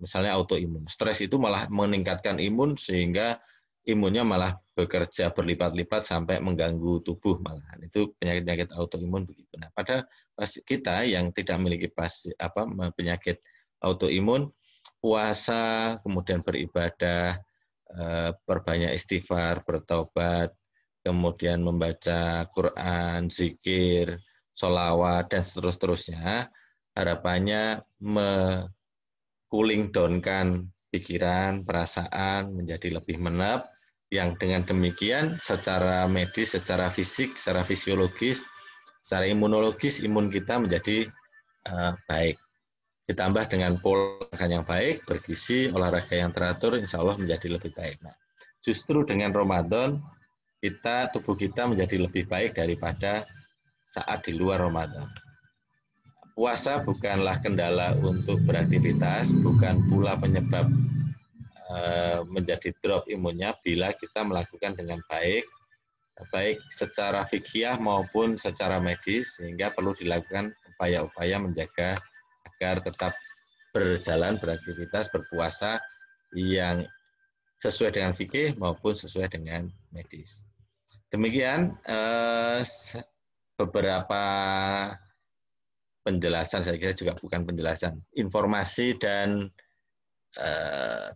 misalnya autoimun. Stres itu malah meningkatkan imun sehingga imunnya malah bekerja berlipat-lipat sampai mengganggu tubuh malahan. Itu penyakit-penyakit autoimun begitu. Nah, pada kita yang tidak memiliki penyakit autoimun, puasa, kemudian beribadah, perbanyak istighfar, bertaubat, kemudian membaca Quran, zikir, sholawat, dan seterusnya, harapannya cooling down-kan pikiran, perasaan menjadi lebih menep, yang dengan demikian secara medis, secara fisik, secara fisiologis, secara imunologis, imun kita menjadi baik. Ditambah dengan pola makan yang baik, bergizi, olahraga yang teratur, insya Allah menjadi lebih baik. Nah, justru dengan Ramadan, tubuh kita menjadi lebih baik daripada saat di luar Ramadan. Puasa bukanlah kendala untuk beraktivitas, bukan pula penyebab menjadi drop imunnya bila kita melakukan dengan baik secara fikih maupun secara medis, sehingga perlu dilakukan upaya-upaya menjaga agar tetap berjalan, beraktivitas, berpuasa yang sesuai dengan fikih maupun sesuai dengan medis. Demikian beberapa penjelasan, saya kira juga bukan penjelasan, informasi dan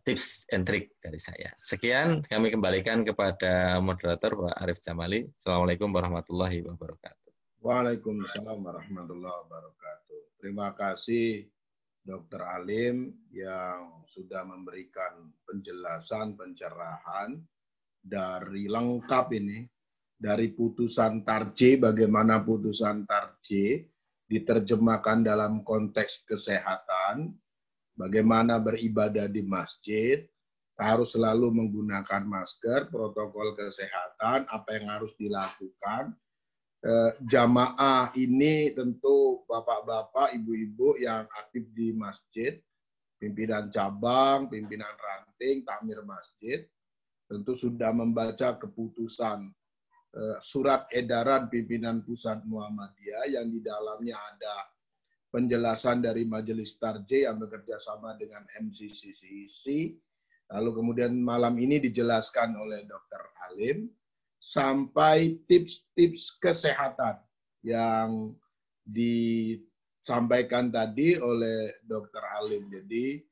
tips and trick dari saya. Sekian, kami kembalikan kepada moderator Pak Arif Jamali. Assalamualaikum warahmatullahi wabarakatuh. Waalaikumsalam warahmatullahi wabarakatuh. Terima kasih Dr. Alim yang sudah memberikan penjelasan, pencerahan dari lengkap ini, dari putusan Tarj, bagaimana putusan Tarj diterjemahkan dalam konteks kesehatan, bagaimana beribadah di masjid, harus selalu menggunakan masker, protokol kesehatan, apa yang harus dilakukan. Jamaah ini tentu bapak-bapak, ibu-ibu yang aktif di masjid, pimpinan cabang, pimpinan ranting, takmir masjid, tentu sudah membaca keputusan surat edaran pimpinan pusat Muhammadiyah yang di dalamnya ada penjelasan dari Majelis Tarj yang bekerja sama dengan MCCCC, lalu kemudian malam ini dijelaskan oleh Dr. Alim, sampai tips-tips kesehatan yang disampaikan tadi oleh Dr. Alim. Jadi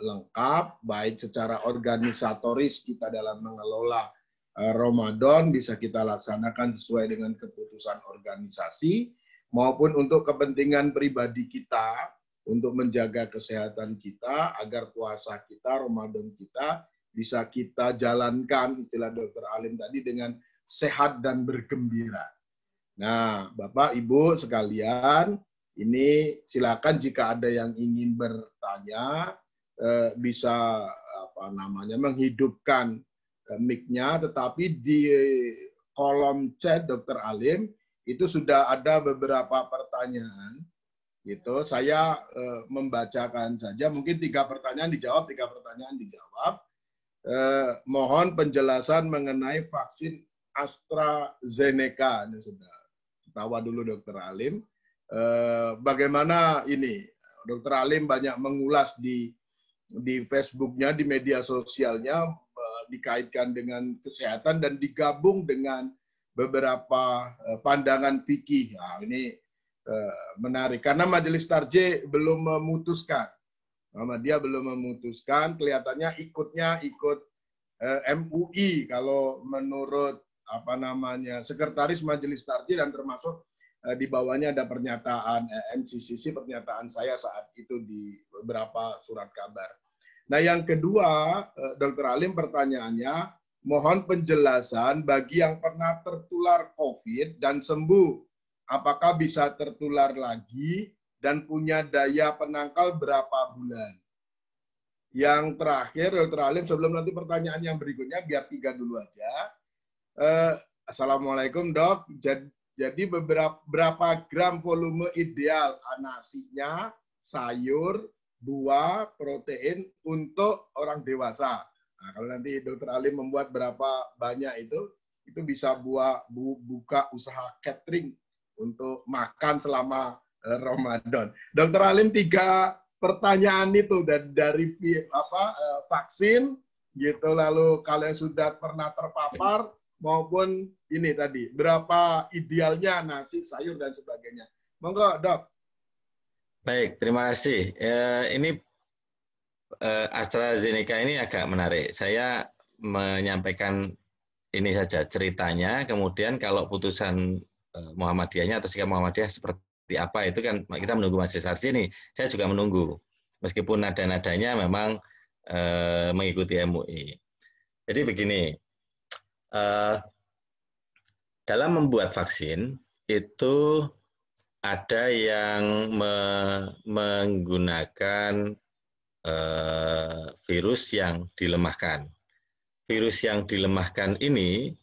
lengkap, baik secara organisatoris kita dalam mengelola Ramadan bisa kita laksanakan sesuai dengan keputusan organisasi, maupun untuk kepentingan pribadi kita, untuk menjaga kesehatan kita, agar puasa kita, Ramadan kita, bisa kita jalankan, istilah Dr. Alim tadi, dengan sehat dan bergembira. Nah, Bapak, Ibu sekalian, ini silakan jika ada yang ingin bertanya, bisa menghidupkan mic-nya, tetapi di kolom chat Dr. Alim, itu sudah ada beberapa pertanyaan, gitu. Saya membacakan saja, mungkin 3 pertanyaan dijawab, 3 pertanyaan dijawab. Mohon penjelasan mengenai vaksin AstraZeneca. Ini sudah ketawa dulu Dr. Alim. Bagaimana ini? Dr. Alim banyak mengulas di Facebook-nya, di media sosialnya, dikaitkan dengan kesehatan dan digabung dengan beberapa pandangan fikih. Nah, ini menarik karena Majelis Tarj belum memutuskan. Dia belum memutuskan, kelihatannya ikut MUI kalau menurut Sekretaris Majelis Tarj, dan termasuk di bawahnya ada pernyataan MCCC, pernyataan saya saat itu di beberapa surat kabar. Nah, yang kedua, Dr. Alim pertanyaannya, mohon penjelasan bagi yang pernah tertular COVID dan sembuh, apakah bisa tertular lagi dan punya daya penangkal berapa bulan? Yang terakhir, Dr. Alim, sebelum nanti pertanyaan yang berikutnya, biar 3 dulu aja. Assalamualaikum, Dok. Jadi berapa gram volume ideal nasinya, sayur, buah, protein untuk orang dewasa? Nah, kalau nanti Dr. Alim membuat berapa banyak itu bisa buka usaha catering untuk makan selama Ramadan. Dr. Alim, 3 pertanyaan itu dari vaksin gitu, lalu kalian sudah pernah terpapar maupun ini tadi berapa idealnya nasi, sayur dan sebagainya. Monggo, Dok. Baik, terima kasih. Ini AstraZeneca ini agak menarik. Saya menyampaikan ini saja ceritanya, kemudian kalau putusan Muhammadiyahnya atau sikap Muhammadiyah seperti apa itu kan kita menunggu Majelis Tarj ini. Saya juga menunggu, meskipun nada-nadanya memang mengikuti MUI. Jadi begini, dalam membuat vaksin itu ada yang menggunakan virus yang dilemahkan. Virus yang dilemahkan ini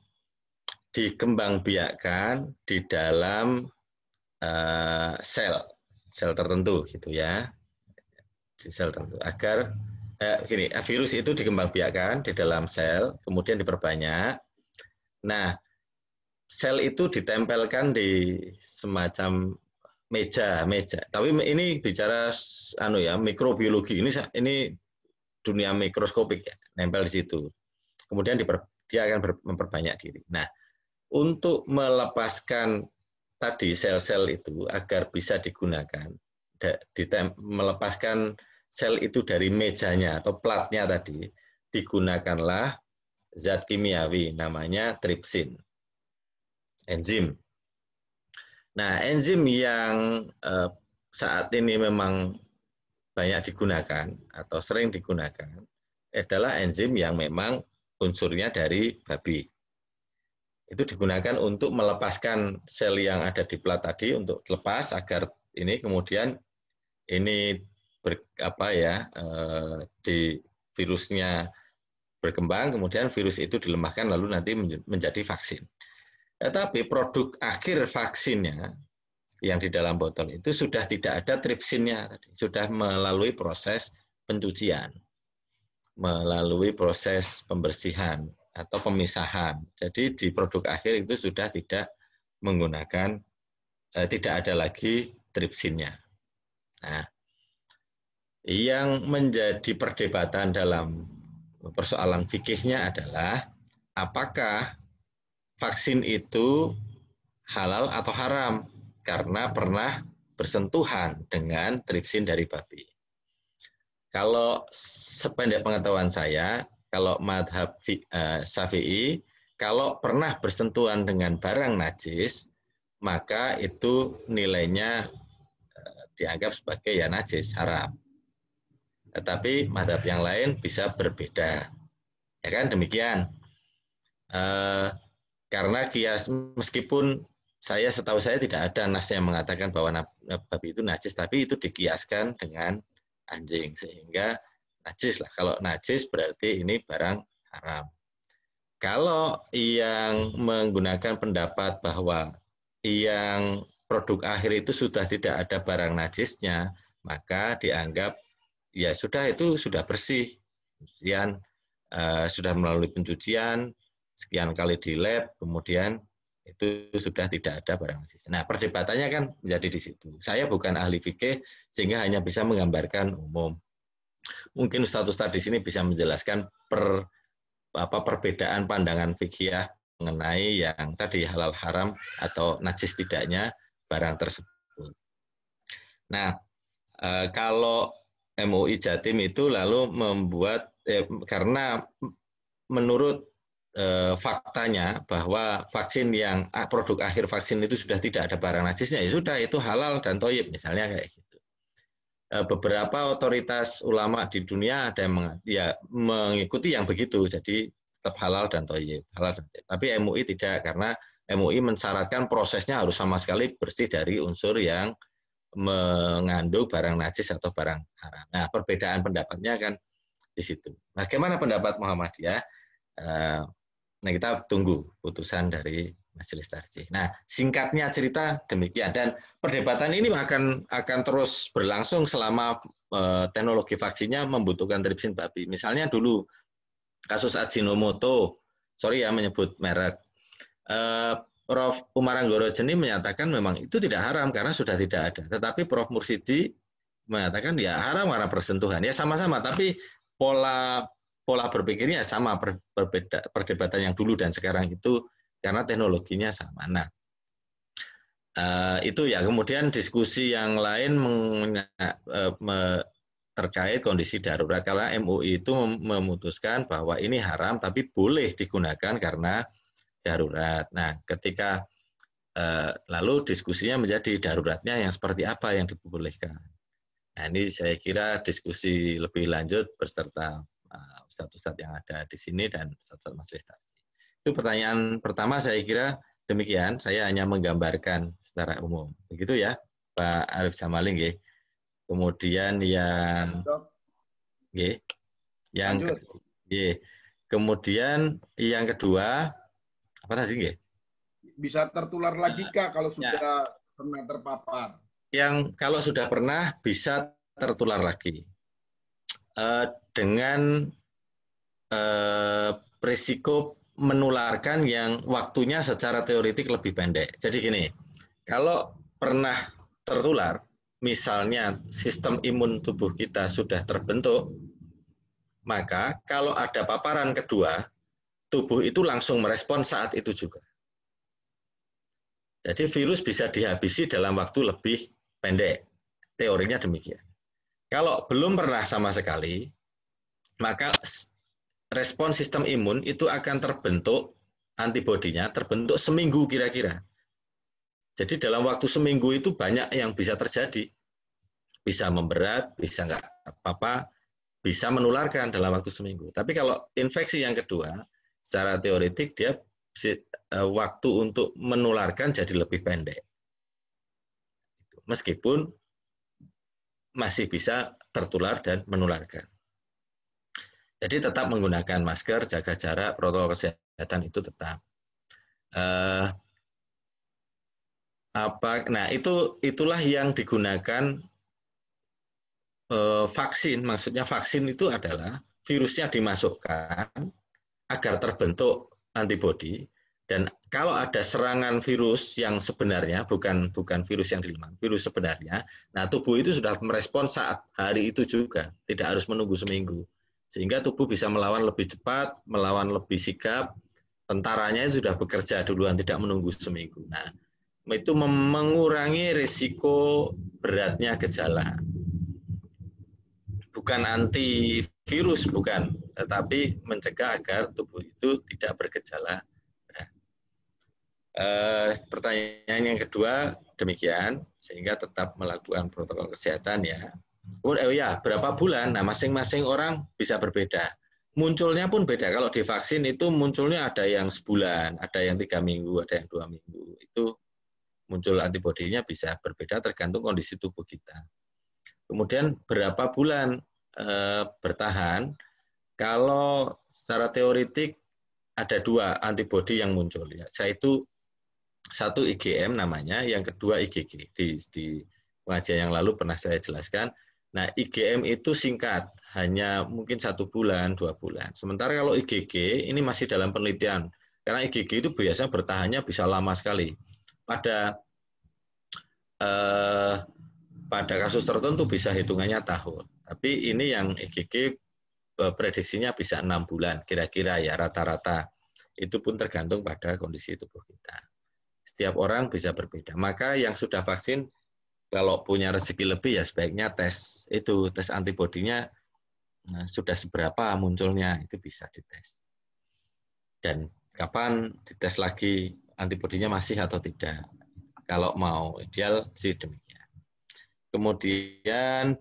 dikembangbiakkan di dalam sel tertentu, gitu ya, di sel tertentu. Agar virus itu dikembangbiakkan di dalam sel, kemudian diperbanyak. Nah, sel itu ditempelkan di semacam meja. Tapi ini bicara mikrobiologi. Ini dunia mikroskopik ya, nempel di situ. Kemudian dia akan memperbanyak diri. Nah, untuk melepaskan tadi sel-sel itu agar bisa digunakan, melepaskan sel itu dari mejanya atau platnya tadi, digunakanlah zat kimiawi namanya tripsin, enzim. Nah, enzim yang saat ini memang banyak digunakan atau sering digunakan adalah enzim yang memang unsurnya dari babi. Itu digunakan untuk melepaskan sel yang ada di plat tadi untuk lepas agar ini kemudian ini di virusnya berkembang, kemudian virus itu dilemahkan lalu nanti menjadi vaksin. Tetapi produk akhir vaksinnya yang di dalam botol itu sudah tidak ada tripsinnya, sudah melalui proses pencucian, melalui proses pembersihan atau pemisahan. Jadi di produk akhir itu sudah tidak menggunakan, tidak ada lagi tripsinnya. Nah, yang menjadi perdebatan dalam persoalan fikihnya adalah apakah vaksin itu halal atau haram karena pernah bersentuhan dengan tripsin dari babi. Kalau sependek pengetahuan saya, kalau madhab Syafi'i, kalau pernah bersentuhan dengan barang najis, maka itu nilainya dianggap sebagai ya najis, haram. Tetapi madhab yang lain bisa berbeda. Ya kan, demikian. Karena kias, meskipun setahu saya tidak ada nas yang mengatakan bahwa babi itu najis, tapi itu dikiaskan dengan anjing sehingga najis lah. Kalau najis berarti ini barang haram. Kalau yang menggunakan pendapat bahwa yang produk akhir itu sudah tidak ada barang najisnya, maka dianggap ya sudah, itu sudah bersih, kemudian sudah melalui pencucian sekian kali di lab, kemudian itu sudah tidak ada barang najis. Nah, perdebatannya kan menjadi di situ. Saya bukan ahli fikih sehingga hanya bisa menggambarkan umum. Mungkin Ustadz di sini bisa menjelaskan perbedaan pandangan fikih mengenai yang tadi halal haram atau najis tidaknya barang tersebut. Nah, kalau MUI Jatim itu lalu membuat karena menurut faktanya bahwa vaksin yang produk akhir vaksin itu sudah tidak ada barang najisnya, ya sudah itu halal dan thayyib misalnya kayak gitu. Beberapa otoritas ulama di dunia ada yang mengikuti yang begitu, jadi tetap halal dan thayyib, Tapi MUI tidak, karena MUI mensyaratkan prosesnya harus sama sekali bersih dari unsur yang mengandung barang najis atau barang haram. Nah, perbedaan pendapatnya kan di situ. Bagaimana pendapat Muhammadiyah? Nah, kita tunggu putusan dari Majelis Tarjih. Nah, singkatnya cerita demikian, dan perdebatan ini akan terus berlangsung selama teknologi vaksinnya membutuhkan tripsin babi. Misalnya dulu kasus Ajinomoto, sorry ya menyebut merek, Prof. Umar Anggoro Jeni menyatakan memang itu tidak haram karena sudah tidak ada. Tetapi Prof. Mursidi mengatakan ya haram karena bersentuhan. Ya sama-sama, tapi pola berpikirnya sama, perdebatan yang dulu dan sekarang itu karena teknologinya sama. Nah, itu ya. Kemudian diskusi yang lain terkait kondisi darurat. Karena MUI itu memutuskan bahwa ini haram tapi boleh digunakan karena darurat. Nah, ketika lalu diskusinya menjadi daruratnya yang seperti apa yang diperbolehkan. Nah, ini saya kira diskusi lebih lanjut beserta ustadz-ustadz yang ada di sini dan ustadz Majelis Tarjih. Itu pertanyaan pertama, saya kira demikian. Saya hanya menggambarkan secara umum. Begitu ya, Pak Arif Jamaling. Kemudian kemudian yang kedua, apa tadi nggih? Bisa tertular lagi Kak kalau sudah pernah terpapar. Yang kalau sudah pernah bisa tertular lagi. Dengan risiko menularkan yang waktunya secara teoretik lebih pendek. Jadi gini, kalau pernah tertular, misalnya sistem imun tubuh kita sudah terbentuk, maka kalau ada paparan kedua, tubuh itu langsung merespon saat itu juga. Jadi virus bisa dihabisi dalam waktu lebih pendek. Teorinya demikian. Kalau belum pernah sama sekali, maka respon sistem imun itu akan terbentuk, antibodinya terbentuk seminggu kira-kira. Jadi dalam waktu seminggu itu banyak yang bisa terjadi. Bisa memberat, bisa nggak apa-apa, bisa menularkan dalam waktu seminggu. Tapi kalau infeksi yang kedua, secara teoretik dia waktu untuk menularkan jadi lebih pendek. Meskipun masih bisa tertular dan menularkan. Jadi tetap menggunakan masker, jaga jarak, protokol kesehatan itu tetap. Nah itulah yang digunakan vaksin. Maksudnya vaksin itu adalah virusnya dimasukkan agar terbentuk antibodi, dan kalau ada serangan virus yang sebenarnya bukan virus yang dilemah, virus sebenarnya, nah tubuh itu sudah merespon saat hari itu juga, tidak harus menunggu seminggu, sehingga tubuh bisa melawan lebih cepat, melawan lebih sigap, tentaranya itu sudah bekerja duluan, tidak menunggu seminggu. Nah, itu mengurangi risiko beratnya gejala. Bukan antivirus, bukan, tetapi mencegah agar tubuh itu tidak bergejala. Pertanyaan yang kedua demikian, sehingga tetap melakukan protokol kesehatan ya. Berapa bulan? Nah, masing-masing orang bisa berbeda. Munculnya pun beda. Kalau divaksin itu munculnya ada yang sebulan, ada yang 3 minggu, ada yang 2 minggu. Itu muncul antibodinya bisa berbeda tergantung kondisi tubuh kita. Kemudian berapa bulan bertahan? Kalau secara teoretik ada 2 antibodi yang muncul ya. Yaitu satu IgM namanya, yang kedua IgG. Di pengajian yang lalu pernah saya jelaskan. Nah, IgM itu singkat, hanya mungkin 1 bulan, 2 bulan. Sementara kalau IgG ini masih dalam penelitian, karena IgG itu biasanya bertahannya bisa lama sekali. Pada kasus tertentu bisa hitungannya tahun. Tapi ini yang IgG prediksinya bisa 6 bulan, kira-kira ya rata-rata. Itu pun tergantung pada kondisi tubuh kita. Setiap orang bisa berbeda. Maka yang sudah vaksin, kalau punya rezeki lebih ya sebaiknya tes antibodinya sudah seberapa munculnya, itu bisa dites. Dan kapan dites lagi antibodinya masih atau tidak. Kalau mau ideal sih demikian. Kemudian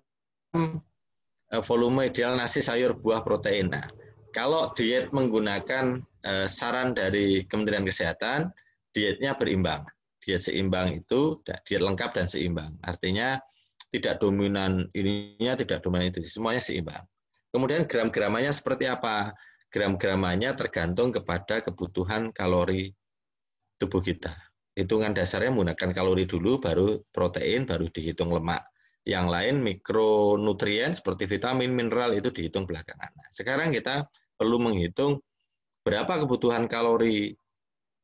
volume ideal nasi, sayur, buah, protein. Nah, kalau diet menggunakan saran dari Kementerian Kesehatan, dietnya berimbang. Diet seimbang itu diet lengkap dan seimbang. Artinya tidak dominan ininya, tidak dominan itu, semuanya seimbang. Kemudian gram-gramannya seperti apa? Gram-gramannya tergantung kepada kebutuhan kalori tubuh kita. Hitungan dasarnya menggunakan kalori dulu, baru protein, baru dihitung lemak. Yang lain mikronutrien seperti vitamin, mineral itu dihitung belakangan. Nah, sekarang kita perlu menghitung berapa kebutuhan kalori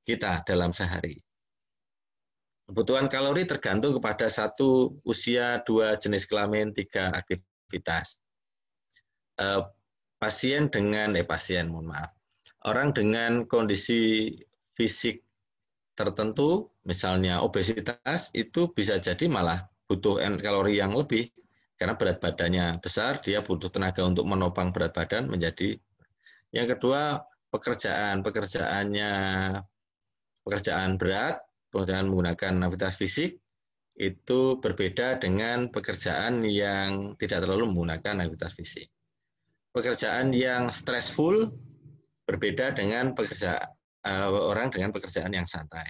kita dalam sehari. Kebutuhan kalori tergantung kepada 1 usia, 2 jenis kelamin, 3 aktivitas. Orang dengan kondisi fisik tertentu, misalnya obesitas, itu bisa jadi malah butuh kalori yang lebih, karena berat badannya besar, dia butuh tenaga untuk menopang berat badan menjadi. Yang kedua, pekerjaan berat, pekerjaan menggunakan aktivitas fisik, itu berbeda dengan pekerjaan yang tidak terlalu menggunakan aktivitas fisik. Pekerjaan yang stressful berbeda dengan orang dengan pekerjaan yang santai.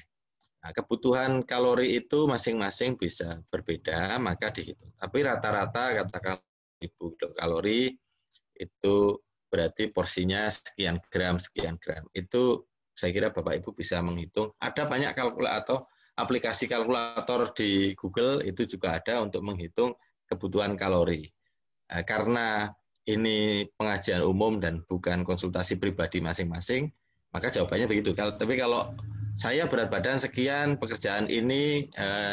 Nah, kebutuhan kalori itu masing-masing bisa berbeda, maka dihitung. Tapi rata-rata katakan 1000 kilokalori itu berarti porsinya sekian gram. Itu saya kira Bapak Ibu bisa menghitung. Ada banyak kalkulator, aplikasi kalkulator di Google itu juga ada untuk menghitung kebutuhan kalori. Karena ini pengajian umum dan bukan konsultasi pribadi masing-masing, maka jawabannya begitu. Tapi kalau saya berat badan sekian, pekerjaan ini,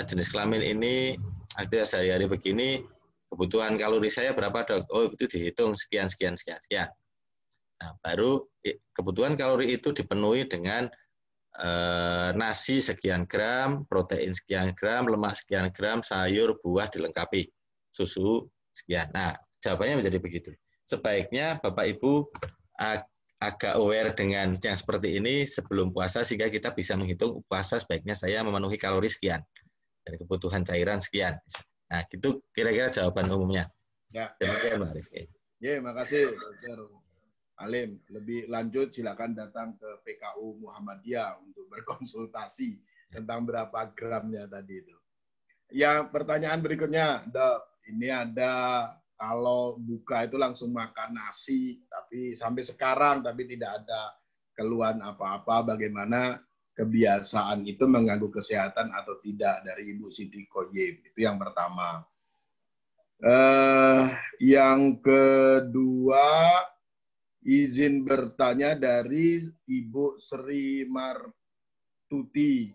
jenis kelamin ini, aktivitas sehari-hari begini, kebutuhan kalori saya berapa, Dok? Oh, itu dihitung sekian. Nah, baru kebutuhan kalori itu dipenuhi dengan nasi sekian gram, protein sekian gram, lemak sekian gram, sayur, buah dilengkapi, susu sekian. Nah, jawabannya menjadi begitu. Sebaiknya Bapak Ibu agak aware dengan yang seperti ini sebelum puasa, sehingga kita bisa menghitung puasa sebaiknya saya memenuhi kalori sekian dan kebutuhan cairan sekian. Nah, gitu kira-kira jawaban umumnya. Ya. Demikian, Pak Rifki. Ya, makasih Dr. Alim. Lebih lanjut silakan datang ke PKU Muhammadiyah untuk berkonsultasi tentang berapa gramnya tadi itu. Yang pertanyaan berikutnya, Dok, ini ada kalau buka itu langsung makan nasi, tapi sampai sekarang tapi tidak ada keluhan apa-apa, bagaimana kebiasaan itu mengganggu kesehatan atau tidak dari Ibu Siti Qoyim. Itu yang pertama. Yang kedua, izin bertanya dari Ibu Sri Martuti.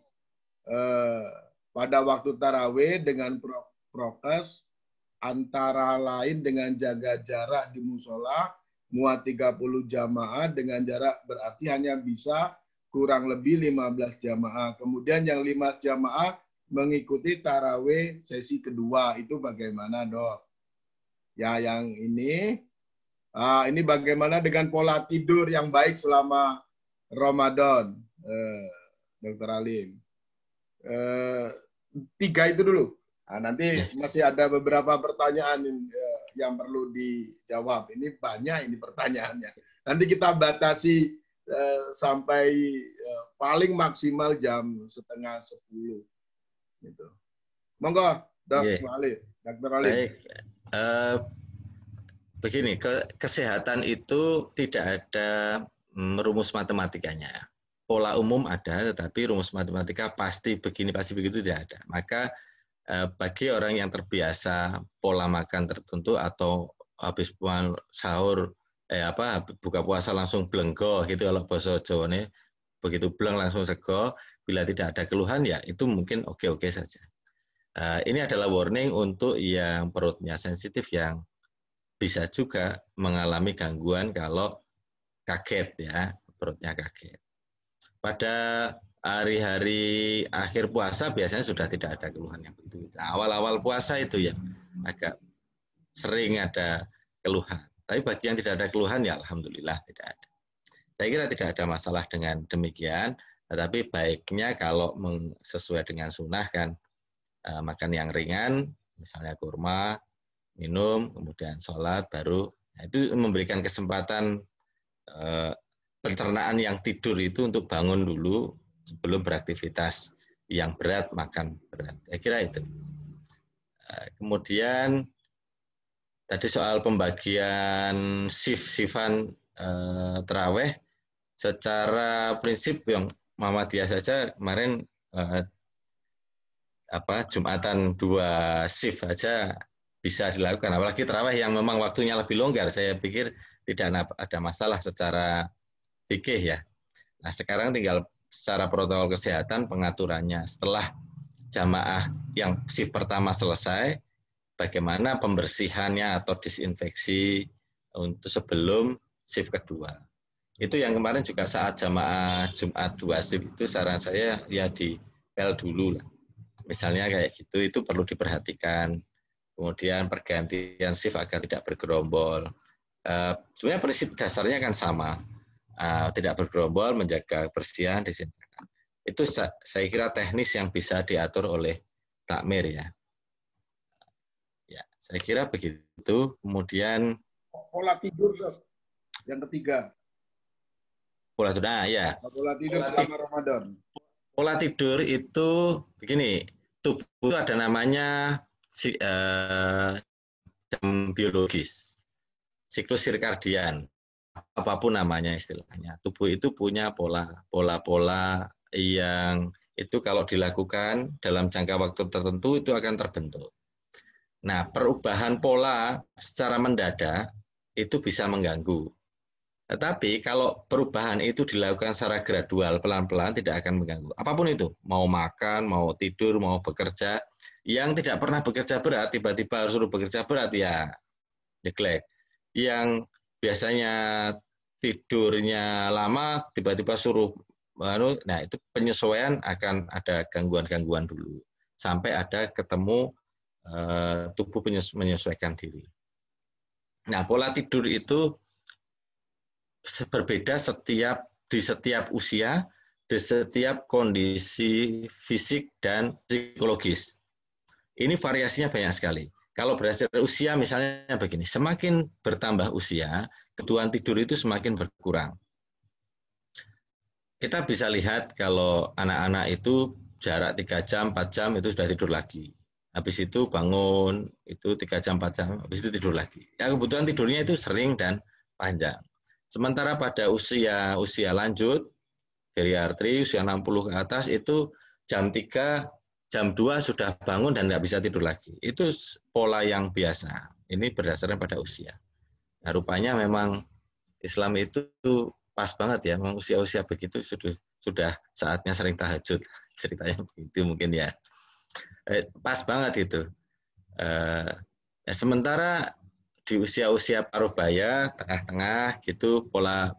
Pada waktu tarawih dengan prokes, antara lain dengan jaga jarak di musola, muat 30 jamaah dengan jarak berarti hanya bisa kurang lebih 15 jamaah. Kemudian yang 5 jamaah mengikuti tarawih sesi kedua. Itu bagaimana, Dok? Ya, yang ini bagaimana dengan pola tidur yang baik selama Ramadan, Dr. Alim? 3 itu dulu. Nah, nanti masih ada beberapa pertanyaan yang perlu dijawab. Ini banyak ini pertanyaannya. Nanti kita batasi sampai paling maksimal jam 9:30. Gitu. Monggo, Dr. Ali. Dr. Ali. Baik. Begini, kesehatan itu tidak ada rumus matematikanya. Pola umum ada, tetapi rumus matematika pasti begini, pasti begitu tidak ada. Maka bagi orang yang terbiasa pola makan tertentu atau habis sahur buka puasa langsung blenggo gitu kalau bahasa Jawa nih, begitu bleng langsung sego, bila tidak ada keluhan ya itu mungkin oke-oke saja. Ini adalah warning untuk yang perutnya sensitif, yang bisa juga mengalami gangguan kalau kaget ya, perutnya kaget. Pada hari-hari akhir puasa biasanya sudah tidak ada keluhan yang begitu. Awal-awal puasa itu yang agak sering ada keluhan. Tapi bagi yang tidak ada keluhan ya alhamdulillah tidak ada. Saya kira tidak ada masalah dengan demikian, tetapi baiknya kalau sesuai dengan sunnah kan makan yang ringan, misalnya kurma, minum, kemudian sholat, baru itu memberikan kesempatan pencernaan yang tidur itu untuk bangun dulu sebelum beraktivitas yang berat, makan berat. Saya kira itu. Kemudian tadi soal pembagian shift-shiftan terawih, secara prinsip yang Muhammadiyah saja kemarin Jumatan 2 shift aja bisa dilakukan. Apalagi terawih yang memang waktunya lebih longgar, saya pikir tidak ada masalah secara fikih ya. Nah, sekarang tinggal secara protokol kesehatan pengaturannya. Setelah jamaah yang shift pertama selesai, bagaimana pembersihannya atau disinfeksi untuk sebelum shift kedua. Itu yang kemarin juga saat jamaah Jumat 2 shift itu saran saya ya dipel dulu lah. Misalnya kayak gitu, itu perlu diperhatikan. Kemudian pergantian shift agar tidak bergerombol. Sebenarnya prinsip dasarnya kan sama. Tidak bergerombol, menjaga kebersihan, disinfektan. Itu saya kira teknis yang bisa diatur oleh takmir ya. Ya, saya kira begitu. Kemudian pola tidur, Dok. Yang ketiga. Pola tidur, ya. Pola tidur selama Ramadan. Pola tidur itu begini, tubuh itu ada namanya jam biologis, siklus sirkadian, apapun namanya istilahnya. Tubuh itu punya pola-pola yang itu kalau dilakukan dalam jangka waktu tertentu itu akan terbentuk. Nah, perubahan pola secara mendadak itu bisa mengganggu. Tetapi kalau perubahan itu dilakukan secara gradual, pelan-pelan, tidak akan mengganggu. Apapun itu, mau makan, mau tidur, mau bekerja, yang tidak pernah bekerja berat, tiba-tiba harus suruh bekerja berat, ya neglect. Yang biasanya tidurnya lama, tiba-tiba suruh, nah itu penyesuaian akan ada gangguan-gangguan dulu. Sampai ada ketemu tubuh menyesuaikan diri. Nah, pola tidur itu berbeda di setiap usia, di setiap kondisi fisik dan psikologis. Ini variasinya banyak sekali. Kalau berdasarkan usia misalnya begini, semakin bertambah usia, kebutuhan tidur itu semakin berkurang. Kita bisa lihat kalau anak-anak itu jarak 3 jam, 4 jam itu sudah tidur lagi. Habis itu bangun, itu 3 jam, 4 jam, habis itu tidur lagi. Ya, kebutuhan tidurnya itu sering dan panjang. Sementara pada usia lanjut, geriatri, usia 60 ke atas, itu jam 3, jam 2 sudah bangun dan tidak bisa tidur lagi. Itu pola yang biasa. Ini berdasarkan pada usia. Nah, rupanya memang Islam itu pas banget ya, memang usia-usia begitu sudah saatnya sering tahajud. Ceritanya begitu mungkin ya. Pas banget itu. Sementara di usia-usia paruh baya, tengah-tengah gitu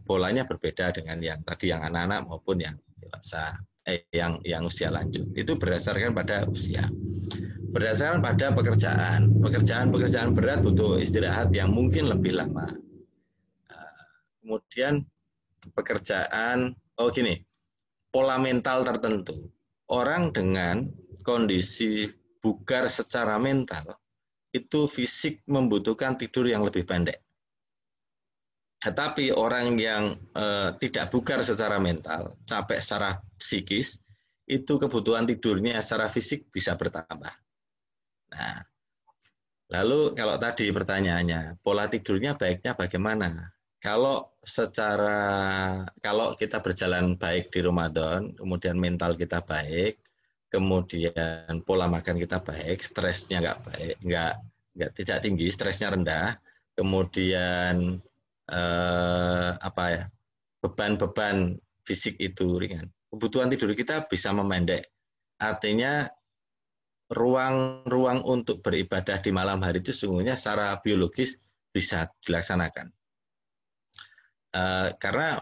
polanya berbeda dengan yang tadi, yang anak-anak maupun yang dewasa, yang usia lanjut. Itu berdasarkan pada usia. Berdasarkan pada pekerjaan berat butuh istirahat yang mungkin lebih lama. Kemudian pekerjaan, pola mental tertentu. Orang dengan kondisi bugar secara mental itu fisik membutuhkan tidur yang lebih pendek. Tetapi orang yang tidak bugar secara mental, capek secara psikis, itu kebutuhan tidurnya secara fisik bisa bertambah. Nah, lalu kalau tadi pertanyaannya, pola tidurnya baiknya bagaimana? Kalau kita berjalan baik di Ramadan, kemudian mental kita baik, kemudian pola makan kita baik, stresnya tidak tinggi, stresnya rendah, kemudian beban-beban fisik itu ringan, kebutuhan tidur kita bisa memendek. Artinya ruang untuk beribadah di malam hari itu sesungguhnya secara biologis bisa dilaksanakan. Karena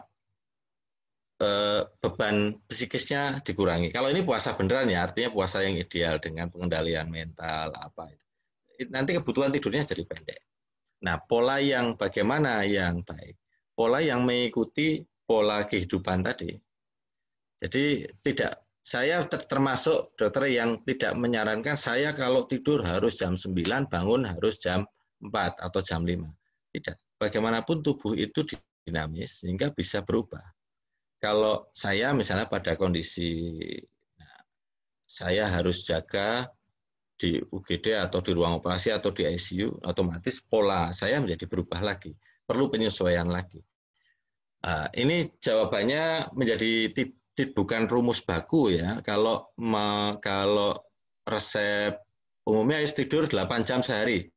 beban psikisnya dikurangi. Kalau ini puasa beneran ya, artinya puasa yang ideal dengan pengendalian mental nanti kebutuhan tidurnya jadi pendek. Nah, pola yang bagaimana yang baik? Pola yang mengikuti pola kehidupan tadi. Jadi saya termasuk dokter yang tidak menyarankan saya kalau tidur harus jam 9, bangun harus jam 4 atau jam 5. Tidak. Bagaimanapun tubuh itu dinamis sehingga bisa berubah. Kalau saya misalnya pada kondisi saya harus jaga di UGD atau di ruang operasi atau di ICU, otomatis pola saya menjadi berubah lagi, perlu penyesuaian lagi. Ini jawabannya menjadi bukan rumus baku ya. Kalau resep umumnya harus tidur 8 jam sehari,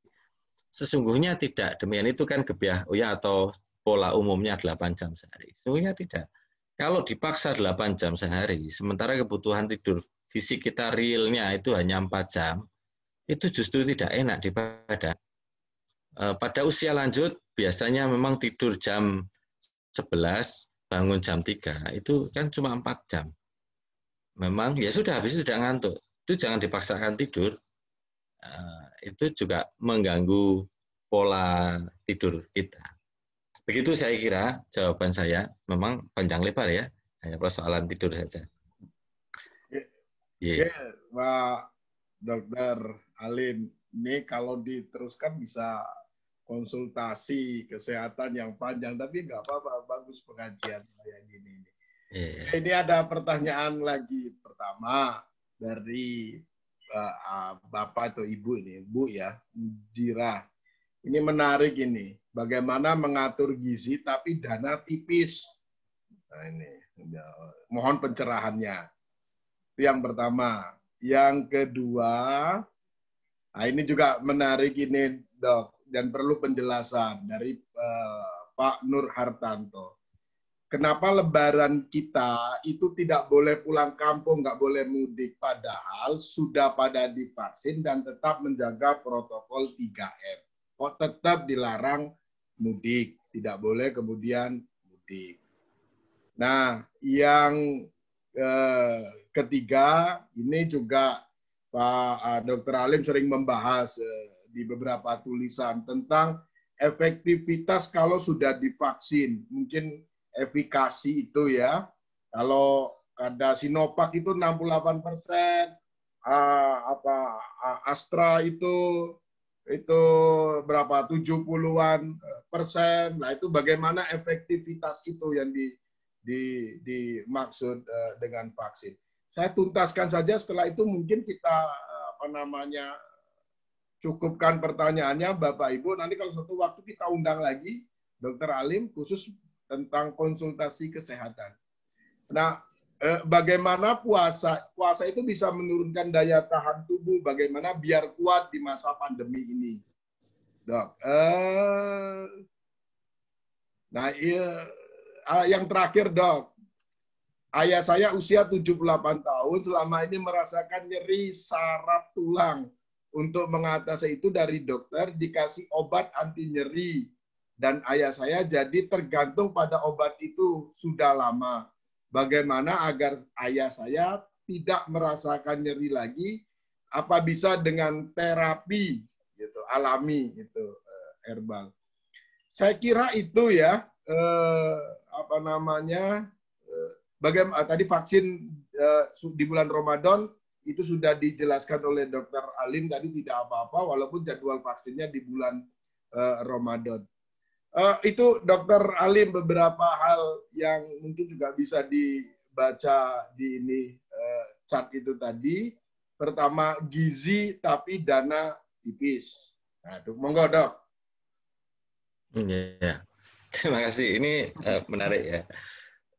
sesungguhnya tidak. Demikian itu kan gebiah atau pola umumnya 8 jam sehari. Sesungguhnya tidak. Kalau dipaksa 8 jam sehari, sementara kebutuhan tidur fisik kita realnya itu hanya 4 jam, itu justru tidak enak di badan. Pada usia lanjut, biasanya memang tidur jam 11, bangun jam 3, itu kan cuma 4 jam. Memang ya sudah, habis itu sudah ngantuk. Itu jangan dipaksakan tidur. Itu juga mengganggu pola tidur kita. Begitu saya kira jawaban saya, memang panjang lebar ya, hanya persoalan tidur saja. Oke, Pak Dokter Alim, ini kalau diteruskan bisa konsultasi kesehatan yang panjang, tapi nggak apa-apa, bagus pengajian kayak gini. Ini ada pertanyaan lagi, pertama dari Bapak atau Ibu ini, Bu ya, Mujirah. Ini menarik ini. Bagaimana mengatur gizi tapi dana tipis. Nah ini, mohon pencerahannya. Itu yang pertama. Yang kedua, nah ini juga menarik ini, Dok, dan perlu penjelasan dari Pak Nur Hartanto. Kenapa lebaran kita itu tidak boleh pulang kampung, nggak boleh mudik, padahal sudah pada divaksin dan tetap menjaga protokol 3M. Kok tetap dilarang mudik, tidak boleh kemudian mudik. Nah, yang ketiga, ini juga Pak Dr. Alim sering membahas di beberapa tulisan tentang efektivitas kalau sudah divaksin. Mungkin efikasi itu ya. Kalau ada Sinovac itu 68%, Astra itu berapa 70-an persen. Nah, itu bagaimana efektivitas itu yang dimaksud dengan vaksin. Saya tuntaskan saja, setelah itu mungkin kita cukupkan pertanyaannya Bapak Ibu. Nanti kalau suatu waktu kita undang lagi Dr. Alim khusus tentang konsultasi kesehatan. Nah, bagaimana puasa itu bisa menurunkan daya tahan tubuh, bagaimana biar kuat di masa pandemi ini, Dok. Nah, yang terakhir, Dok. Ayah saya usia 78 tahun, selama ini merasakan nyeri saraf tulang. Untuk mengatasi itu dari dokter dikasih obat anti nyeri. Dan ayah saya jadi tergantung pada obat itu sudah lama. Bagaimana agar ayah saya tidak merasakan nyeri lagi? Apa bisa dengan terapi gitu, alami gitu, herbal? Saya kira itu ya, bagaimana tadi vaksin di bulan Ramadan itu sudah dijelaskan oleh Dr. Alim tadi tidak apa-apa walaupun jadwal vaksinnya di bulan Ramadan. Itu Dr. Alim beberapa hal yang mungkin juga bisa dibaca di ini chat itu tadi. Pertama, gizi tapi dana tipis. Nah, monggo, Dok. Ya, terima kasih. Ini menarik ya.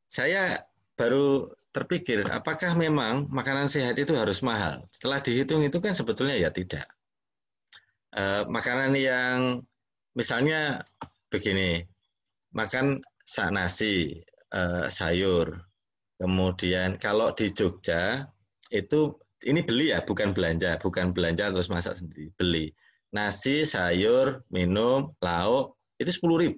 Saya baru terpikir, apakah memang makanan sehat itu harus mahal? Setelah dihitung itu kan sebetulnya ya tidak. Makanan yang misalnya begini, makan nasi, sayur, kemudian kalau di Jogja itu ini beli ya, bukan belanja terus masak sendiri, beli nasi, sayur, minum, lauk itu 10.000.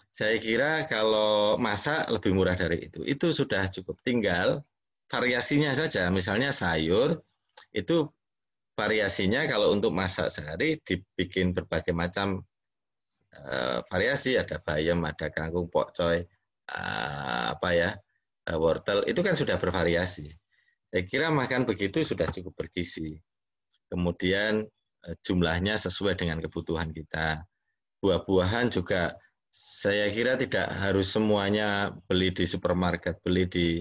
Saya kira kalau masak lebih murah dari itu. Itu sudah cukup. Tinggal variasinya saja. Misalnya sayur, itu variasinya kalau untuk masak sehari dibikin berbagai macam variasi. Ada bayam, ada kangkung, pokcoy, wortel. Itu kan sudah bervariasi. Saya kira makan begitu sudah cukup bergizi. Kemudian jumlahnya sesuai dengan kebutuhan kita. Buah-buahan juga saya kira tidak harus semuanya beli di supermarket, beli di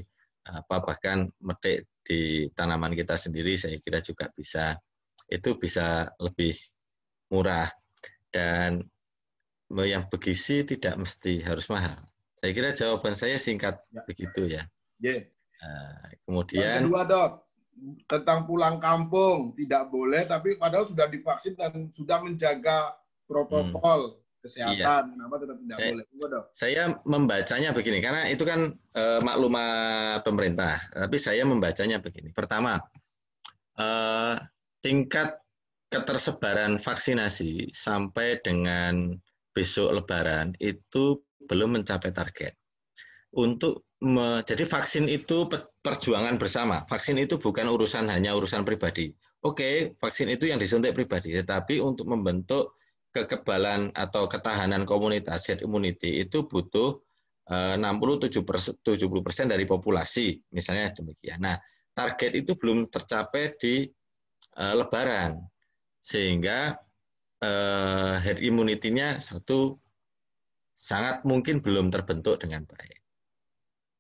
bahkan metik di tanaman kita sendiri, saya kira juga bisa. Itu bisa lebih murah dan yang bergizi tidak mesti harus mahal. Saya kira jawaban saya singkat begitu ya. Yeah. Kemudian yang kedua, Dok, tentang pulang kampung tidak boleh, tapi padahal sudah divaksin dan sudah menjaga protokol kesehatan, iya. Kenapa tetap tidak boleh? Saya membacanya begini, karena itu kan maklumat pemerintah, tapi saya membacanya begini. Pertama, tingkat ketersebaran vaksinasi sampai dengan besok Lebaran itu belum mencapai target. Jadi vaksin itu perjuangan bersama. Vaksin itu bukan hanya urusan pribadi. Oke, vaksin itu yang disuntik pribadi, tetapi untuk membentuk kekebalan atau ketahanan komunitas herd immunity itu butuh 60-70% dari populasi, misalnya demikian. Nah, target itu belum tercapai di Lebaran, sehingga herd immunity-nya sangat mungkin belum terbentuk dengan baik.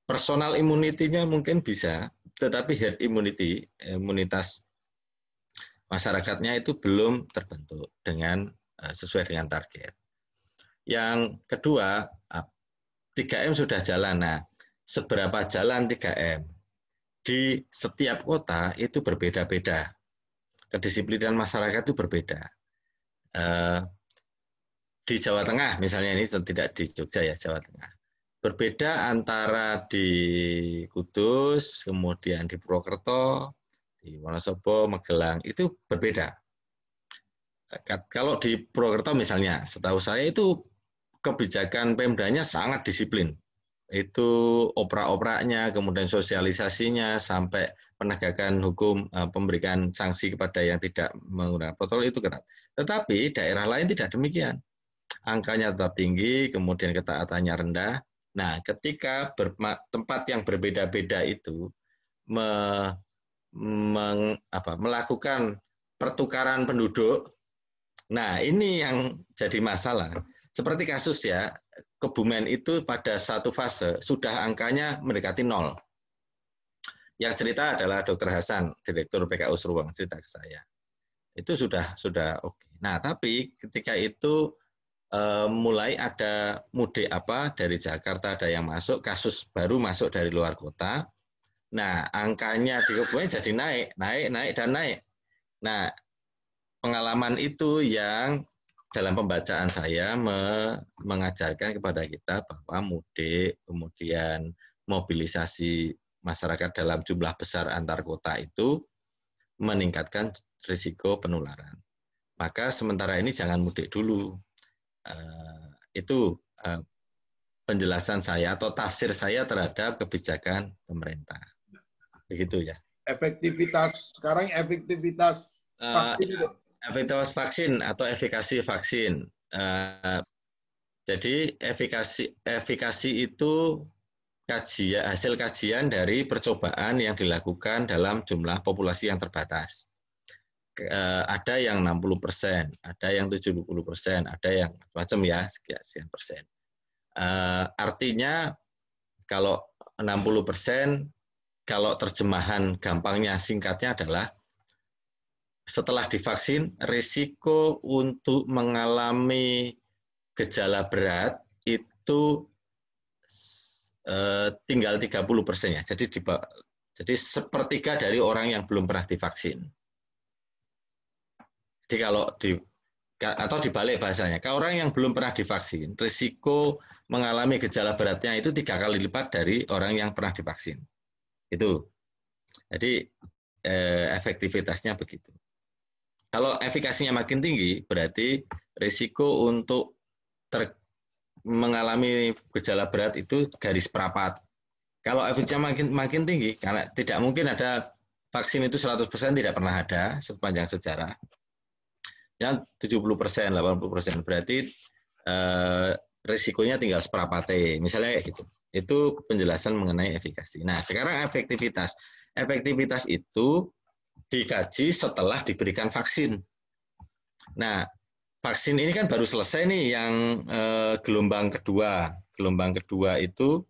Personal immunity-nya mungkin bisa, tetapi herd immunity, imunitas masyarakatnya itu belum terbentuk sesuai dengan target. Yang kedua, 3M sudah jalan. Nah, seberapa jalan 3M? Di setiap kota itu berbeda-beda. Kedisiplinan masyarakat itu berbeda. di Jawa Tengah misalnya, ini tidak di Jogja ya, Jawa Tengah. Berbeda antara di Kudus, kemudian di Purwokerto, di Wonosobo, Magelang, itu berbeda. Kalau di Purwokerto misalnya, setahu saya itu kebijakan Pemdanya sangat disiplin. Itu opera-operanya, kemudian sosialisasinya, sampai penegakan hukum, pemberikan sanksi kepada yang tidak menggunakan protokol itu ketat. Tetapi daerah lain tidak demikian. Angkanya tetap tinggi, kemudian ketaatannya rendah. Nah, ketika tempat yang berbeda-beda itu melakukan pertukaran penduduk, nah ini yang jadi masalah. Seperti kasus ya, Kebumen itu pada satu fase sudah angkanya mendekati 0. Yang cerita adalah Dr. Hasan, Direktur PKU Seruang, cerita ke saya. Itu sudah oke. Nah, tapi ketika itu mulai ada mudik dari Jakarta, ada yang masuk, kasus baru masuk dari luar kota. Nah, angkanya di Kebumen jadi naik dan naik. Nah, pengalaman itu yang dalam pembacaan saya mengajarkan kepada kita bahwa mudik, kemudian mobilisasi masyarakat dalam jumlah besar antar kota itu meningkatkan risiko penularan. Maka sementara ini jangan mudik dulu. Itu penjelasan saya atau tafsir saya terhadap kebijakan pemerintah. Begitu ya. Efektivitas vaksin itu. Efektivitas vaksin atau efikasi vaksin. Jadi efikasi itu hasil kajian dari percobaan yang dilakukan dalam jumlah populasi yang terbatas. Ada yang 60%, ada yang 70%, ada yang macam ya, sekian persen. Artinya kalau 60%, kalau terjemahan gampangnya singkatnya adalah setelah divaksin, risiko untuk mengalami gejala berat itu tinggal 30% ya. Jadi sepertiga dari orang yang belum pernah divaksin. Jadi atau dibalik bahasanya, kalau orang yang belum pernah divaksin, risiko mengalami gejala beratnya itu 3 kali lipat dari orang yang pernah divaksin. Itu. Jadi efektivitasnya begitu. Kalau efikasinya makin tinggi, berarti risiko untuk mengalami gejala berat itu garis perapat. Kalau efeknya makin tinggi, karena tidak mungkin ada vaksin itu 100% tidak pernah ada sepanjang sejarah. Yang 70%, 80%, berarti risikonya tinggal seperapate, misalnya gitu. Itu penjelasan mengenai efikasi. Nah, sekarang efektivitas. Efektivitas itu dikaji setelah diberikan vaksin. Nah, vaksin ini kan baru selesai nih yang gelombang kedua. Gelombang kedua itu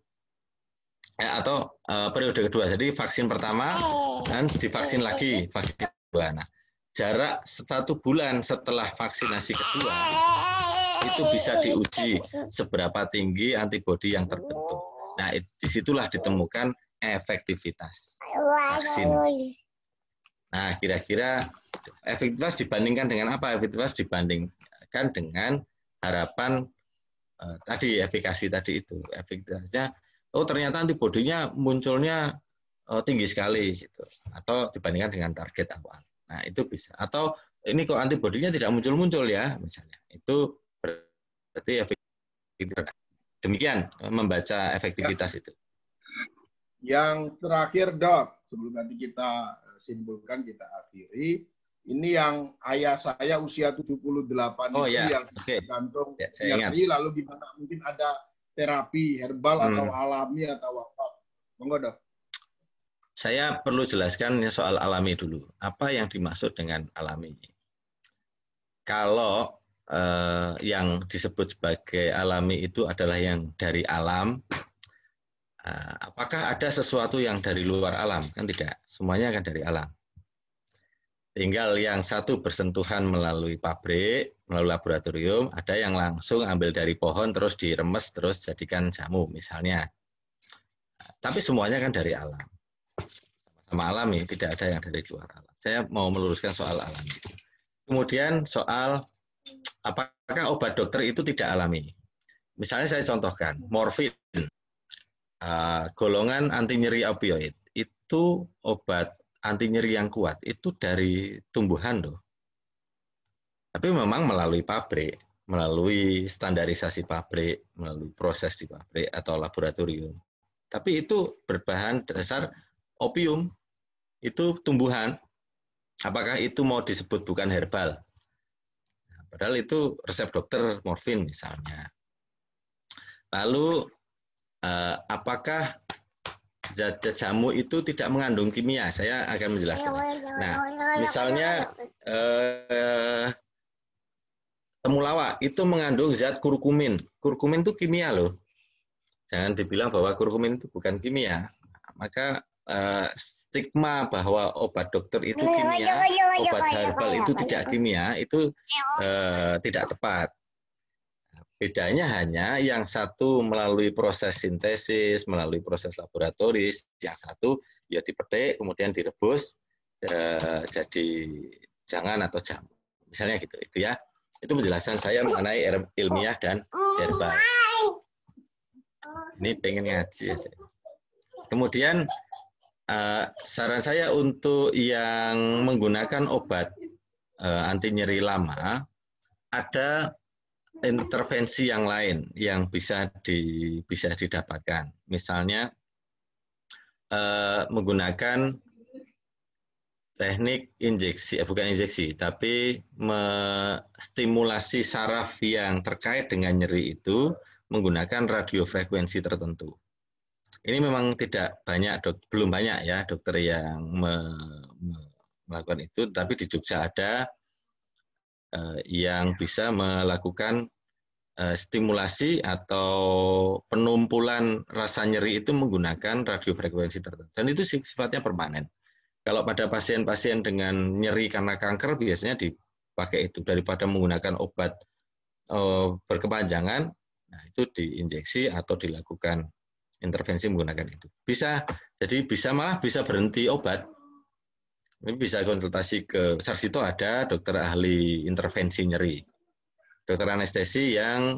atau periode kedua. Jadi vaksin pertama dan divaksin lagi vaksin kedua. Nah, jarak 1 bulan setelah vaksinasi kedua itu bisa diuji seberapa tinggi antibodi yang terbentuk. Nah, disitulah ditemukan efektivitas vaksin. Nah, kira-kira efektivitas dibandingkan dengan apa? Efektivitas dibandingkan dengan harapan tadi, efikasi tadi itu. Efektivitasnya, ternyata antibodinya munculnya tinggi sekali, gitu. Atau dibandingkan dengan target awal. Nah, itu bisa. Atau ini kok antibodinya tidak muncul-muncul ya, misalnya. Itu berarti efektivitas. Demikian membaca efektivitas itu. Yang terakhir, Dok, sebelum nanti kita simpulkan, kita akhiri. Ini yang ayah saya usia 78 yang tergantung nyeri, lalu gimana? Mungkin ada terapi herbal atau alami atau apa? Monggo, Dok. Saya perlu jelaskan soal alami dulu. Apa yang dimaksud dengan alami? Kalau yang disebut sebagai alami itu adalah yang dari alam, apakah ada sesuatu yang dari luar alam? Kan tidak, semuanya kan dari alam. Tinggal yang satu bersentuhan melalui pabrik, melalui laboratorium, ada yang langsung ambil dari pohon, terus diremes, terus jadikan jamu misalnya. Tapi semuanya kan dari alam. Sama alami, tidak ada yang dari luar alam. Saya mau meluruskan soal alami. Kemudian soal apakah obat dokter itu tidak alami? Misalnya saya contohkan, morfin, golongan anti nyeri opioid, itu obat anti nyeri yang kuat, itu dari tumbuhan loh. Tapi memang melalui pabrik, melalui standarisasi pabrik, melalui proses di pabrik atau laboratorium. Tapi itu berbahan dasar opium, itu tumbuhan. Apakah itu mau disebut bukan herbal? Padahal itu resep dokter morfin misalnya. Lalu apakah zat jamu itu tidak mengandung kimia? Saya akan menjelaskan. Nah, misalnya temulawak itu mengandung zat kurkumin. Kurkumin itu kimia loh. Jangan dibilang bahwa kurkumin itu bukan kimia. Maka stigma bahwa obat dokter itu kimia, obat herbal itu tidak kimia, itu tidak tepat. Bedanya hanya yang satu melalui proses sintesis, melalui proses laboratoris, yang satu ya dipetik, kemudian direbus jadi jangan atau jamu. Misalnya gitu, itu ya. Itu penjelasan saya mengenai ilmiah dan herbal. Ini pengen ngaji. Kemudian saran saya untuk yang menggunakan obat anti nyeri lama, ada intervensi yang lain yang bisa didapatkan. Misalnya menggunakan teknik injeksi, bukan injeksi, tapi menstimulasi saraf yang terkait dengan nyeri itu menggunakan radiofrekuensi tertentu. Ini memang tidak banyak, belum banyak ya dokter yang melakukan itu, tapi di Jogja ada yang bisa melakukan stimulasi atau penumpulan rasa nyeri itu menggunakan radiofrekuensi tertentu. Dan itu sifatnya permanen. Kalau pada pasien-pasien dengan nyeri karena kanker biasanya dipakai itu daripada menggunakan obat berkepanjangan, nah itu diinjeksi atau dilakukan intervensi menggunakan itu. Malah bisa berhenti obat. Ini bisa konsultasi ke Sarsito, ada dokter ahli intervensi nyeri. Dokter anestesi yang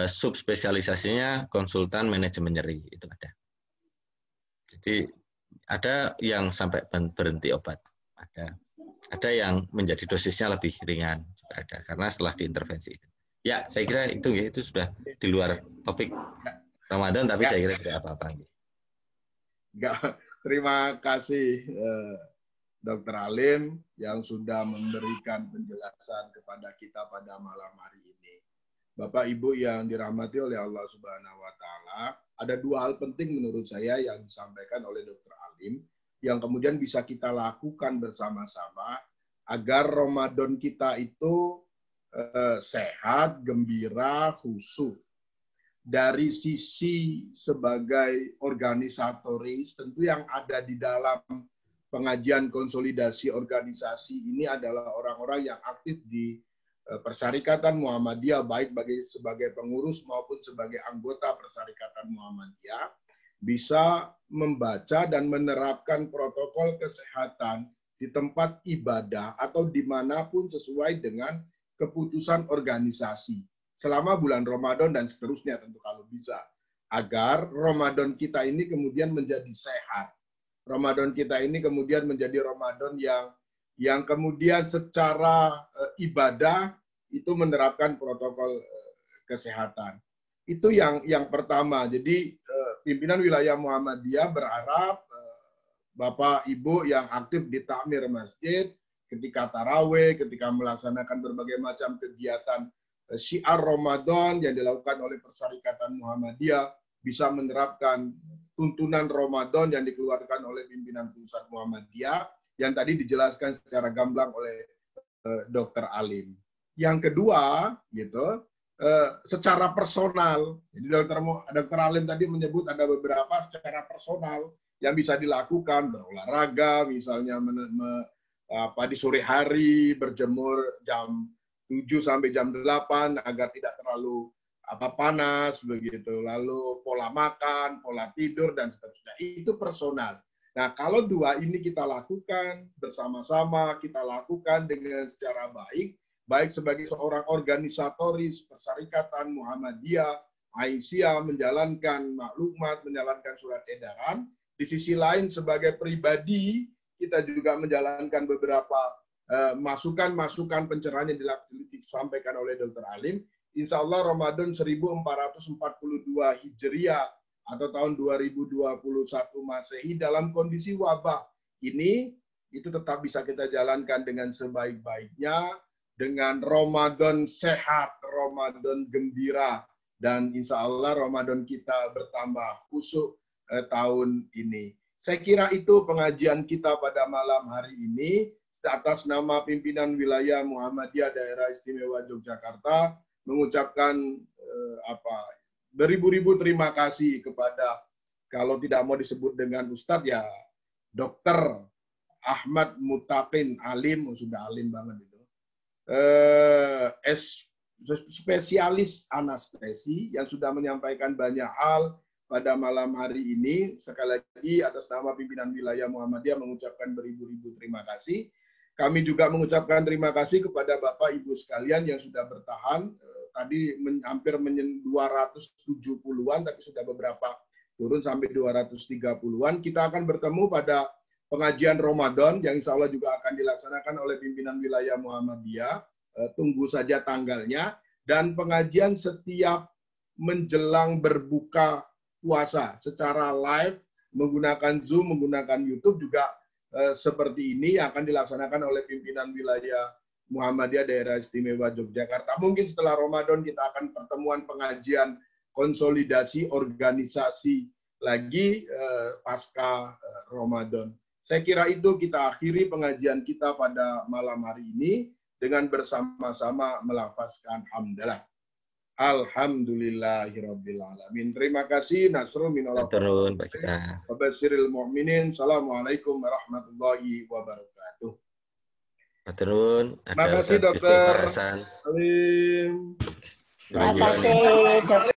subspesialisasinya konsultan manajemen nyeri, itu ada. Jadi ada yang sampai berhenti obat, ada yang menjadi dosisnya lebih ringan juga ada, karena setelah diintervensi itu. Ya, saya kira itu sudah di luar topik Ramadan, tapi saya kira tidak apa-apa. Terima kasih Dr. Alim yang sudah memberikan penjelasan kepada kita pada malam hari ini. Bapak Ibu yang dirahmati oleh Allah Subhanahu wa taala, ada dua hal penting menurut saya yang disampaikan oleh Dr. Alim yang kemudian bisa kita lakukan bersama-sama agar Ramadan kita itu sehat, gembira, khusyuk. Dari sisi sebagai organisatoris, tentu yang ada di dalam pengajian konsolidasi organisasi ini adalah orang-orang yang aktif di Persyarikatan Muhammadiyah, baik sebagai pengurus maupun sebagai anggota Persyarikatan Muhammadiyah, bisa membaca dan menerapkan protokol kesehatan di tempat ibadah atau dimanapun sesuai dengan keputusan organisasi selama bulan Ramadan dan seterusnya, tentu kalau bisa, agar Ramadan kita ini kemudian menjadi sehat. Ramadan kita ini kemudian menjadi Ramadan yang kemudian secara ibadah itu menerapkan protokol kesehatan. Itu yang pertama. Jadi pimpinan wilayah Muhammadiyah berharap Bapak Ibu yang aktif di takmir masjid, ketika tarawih, ketika melaksanakan berbagai macam kegiatan syiar Ramadan yang dilakukan oleh Persyarikatan Muhammadiyah, bisa menerapkan tuntunan Ramadan yang dikeluarkan oleh pimpinan pusat Muhammadiyah yang tadi dijelaskan secara gamblang oleh Dr. Alim. Yang kedua, gitu, secara personal. Jadi Dr. Alim tadi menyebut ada beberapa secara personal yang bisa dilakukan, berolahraga, misalnya di sore hari berjemur jam 7 sampai jam 8 agar tidak terlalu panas begitu, lalu pola makan, pola tidur dan seterusnya. Itu personal. Nah, kalau dua ini kita lakukan bersama-sama, kita lakukan dengan secara baik, baik sebagai seorang organisatoris Persyarikatan Muhammadiyah, Aisyah, menjalankan maklumat, menjalankan surat edaran. Di sisi lain sebagai pribadi, kita juga menjalankan beberapa masukan-masukan pencerahan yang disampaikan oleh Dr. Alim. Insya Allah Ramadan 1442 Hijriah atau tahun 2021 Masehi dalam kondisi wabah ini itu tetap bisa kita jalankan dengan sebaik-baiknya, dengan Ramadan sehat, Ramadan gembira, dan insya Allah Ramadan kita bertambah khusyuk tahun ini. Saya kira itu pengajian kita pada malam hari ini. Atas nama pimpinan wilayah Muhammadiyah Daerah Istimewa Yogyakarta mengucapkan beribu-ribu terima kasih kepada, kalau tidak mau disebut dengan Ustadz ya Dr. Ahmad Mutaqin Alim, sudah alim banget itu, spesialis anestesi yang sudah menyampaikan banyak hal pada malam hari ini. Sekali lagi atas nama pimpinan wilayah Muhammadiyah mengucapkan beribu-ribu terima kasih. Kami juga mengucapkan terima kasih kepada Bapak Ibu sekalian yang sudah bertahan. Tadi hampir 270-an, tapi sudah beberapa turun sampai 230-an. Kita akan bertemu pada pengajian Ramadan yang insya Allah juga akan dilaksanakan oleh pimpinan wilayah Muhammadiyah. Tunggu saja tanggalnya. Dan pengajian setiap menjelang berbuka puasa secara live, menggunakan Zoom, menggunakan YouTube juga seperti ini yang akan dilaksanakan oleh pimpinan wilayah Muhammadiyah Daerah Istimewa Yogyakarta. Mungkin setelah Ramadan kita akan pertemuan pengajian konsolidasi organisasi lagi pasca Ramadan. Saya kira itu kita akhiri pengajian kita pada malam hari ini dengan bersama-sama melafazkan hamdalah. Alhamdulillahirabbil alamin. Terima kasih. Nasrul minallah. Turun Pak kita. Wabashiril mu'minin. Assalamualaikum warahmatullahi wabarakatuh. Turun. Terima kasih dokter. Alim. Terima kasih dokter.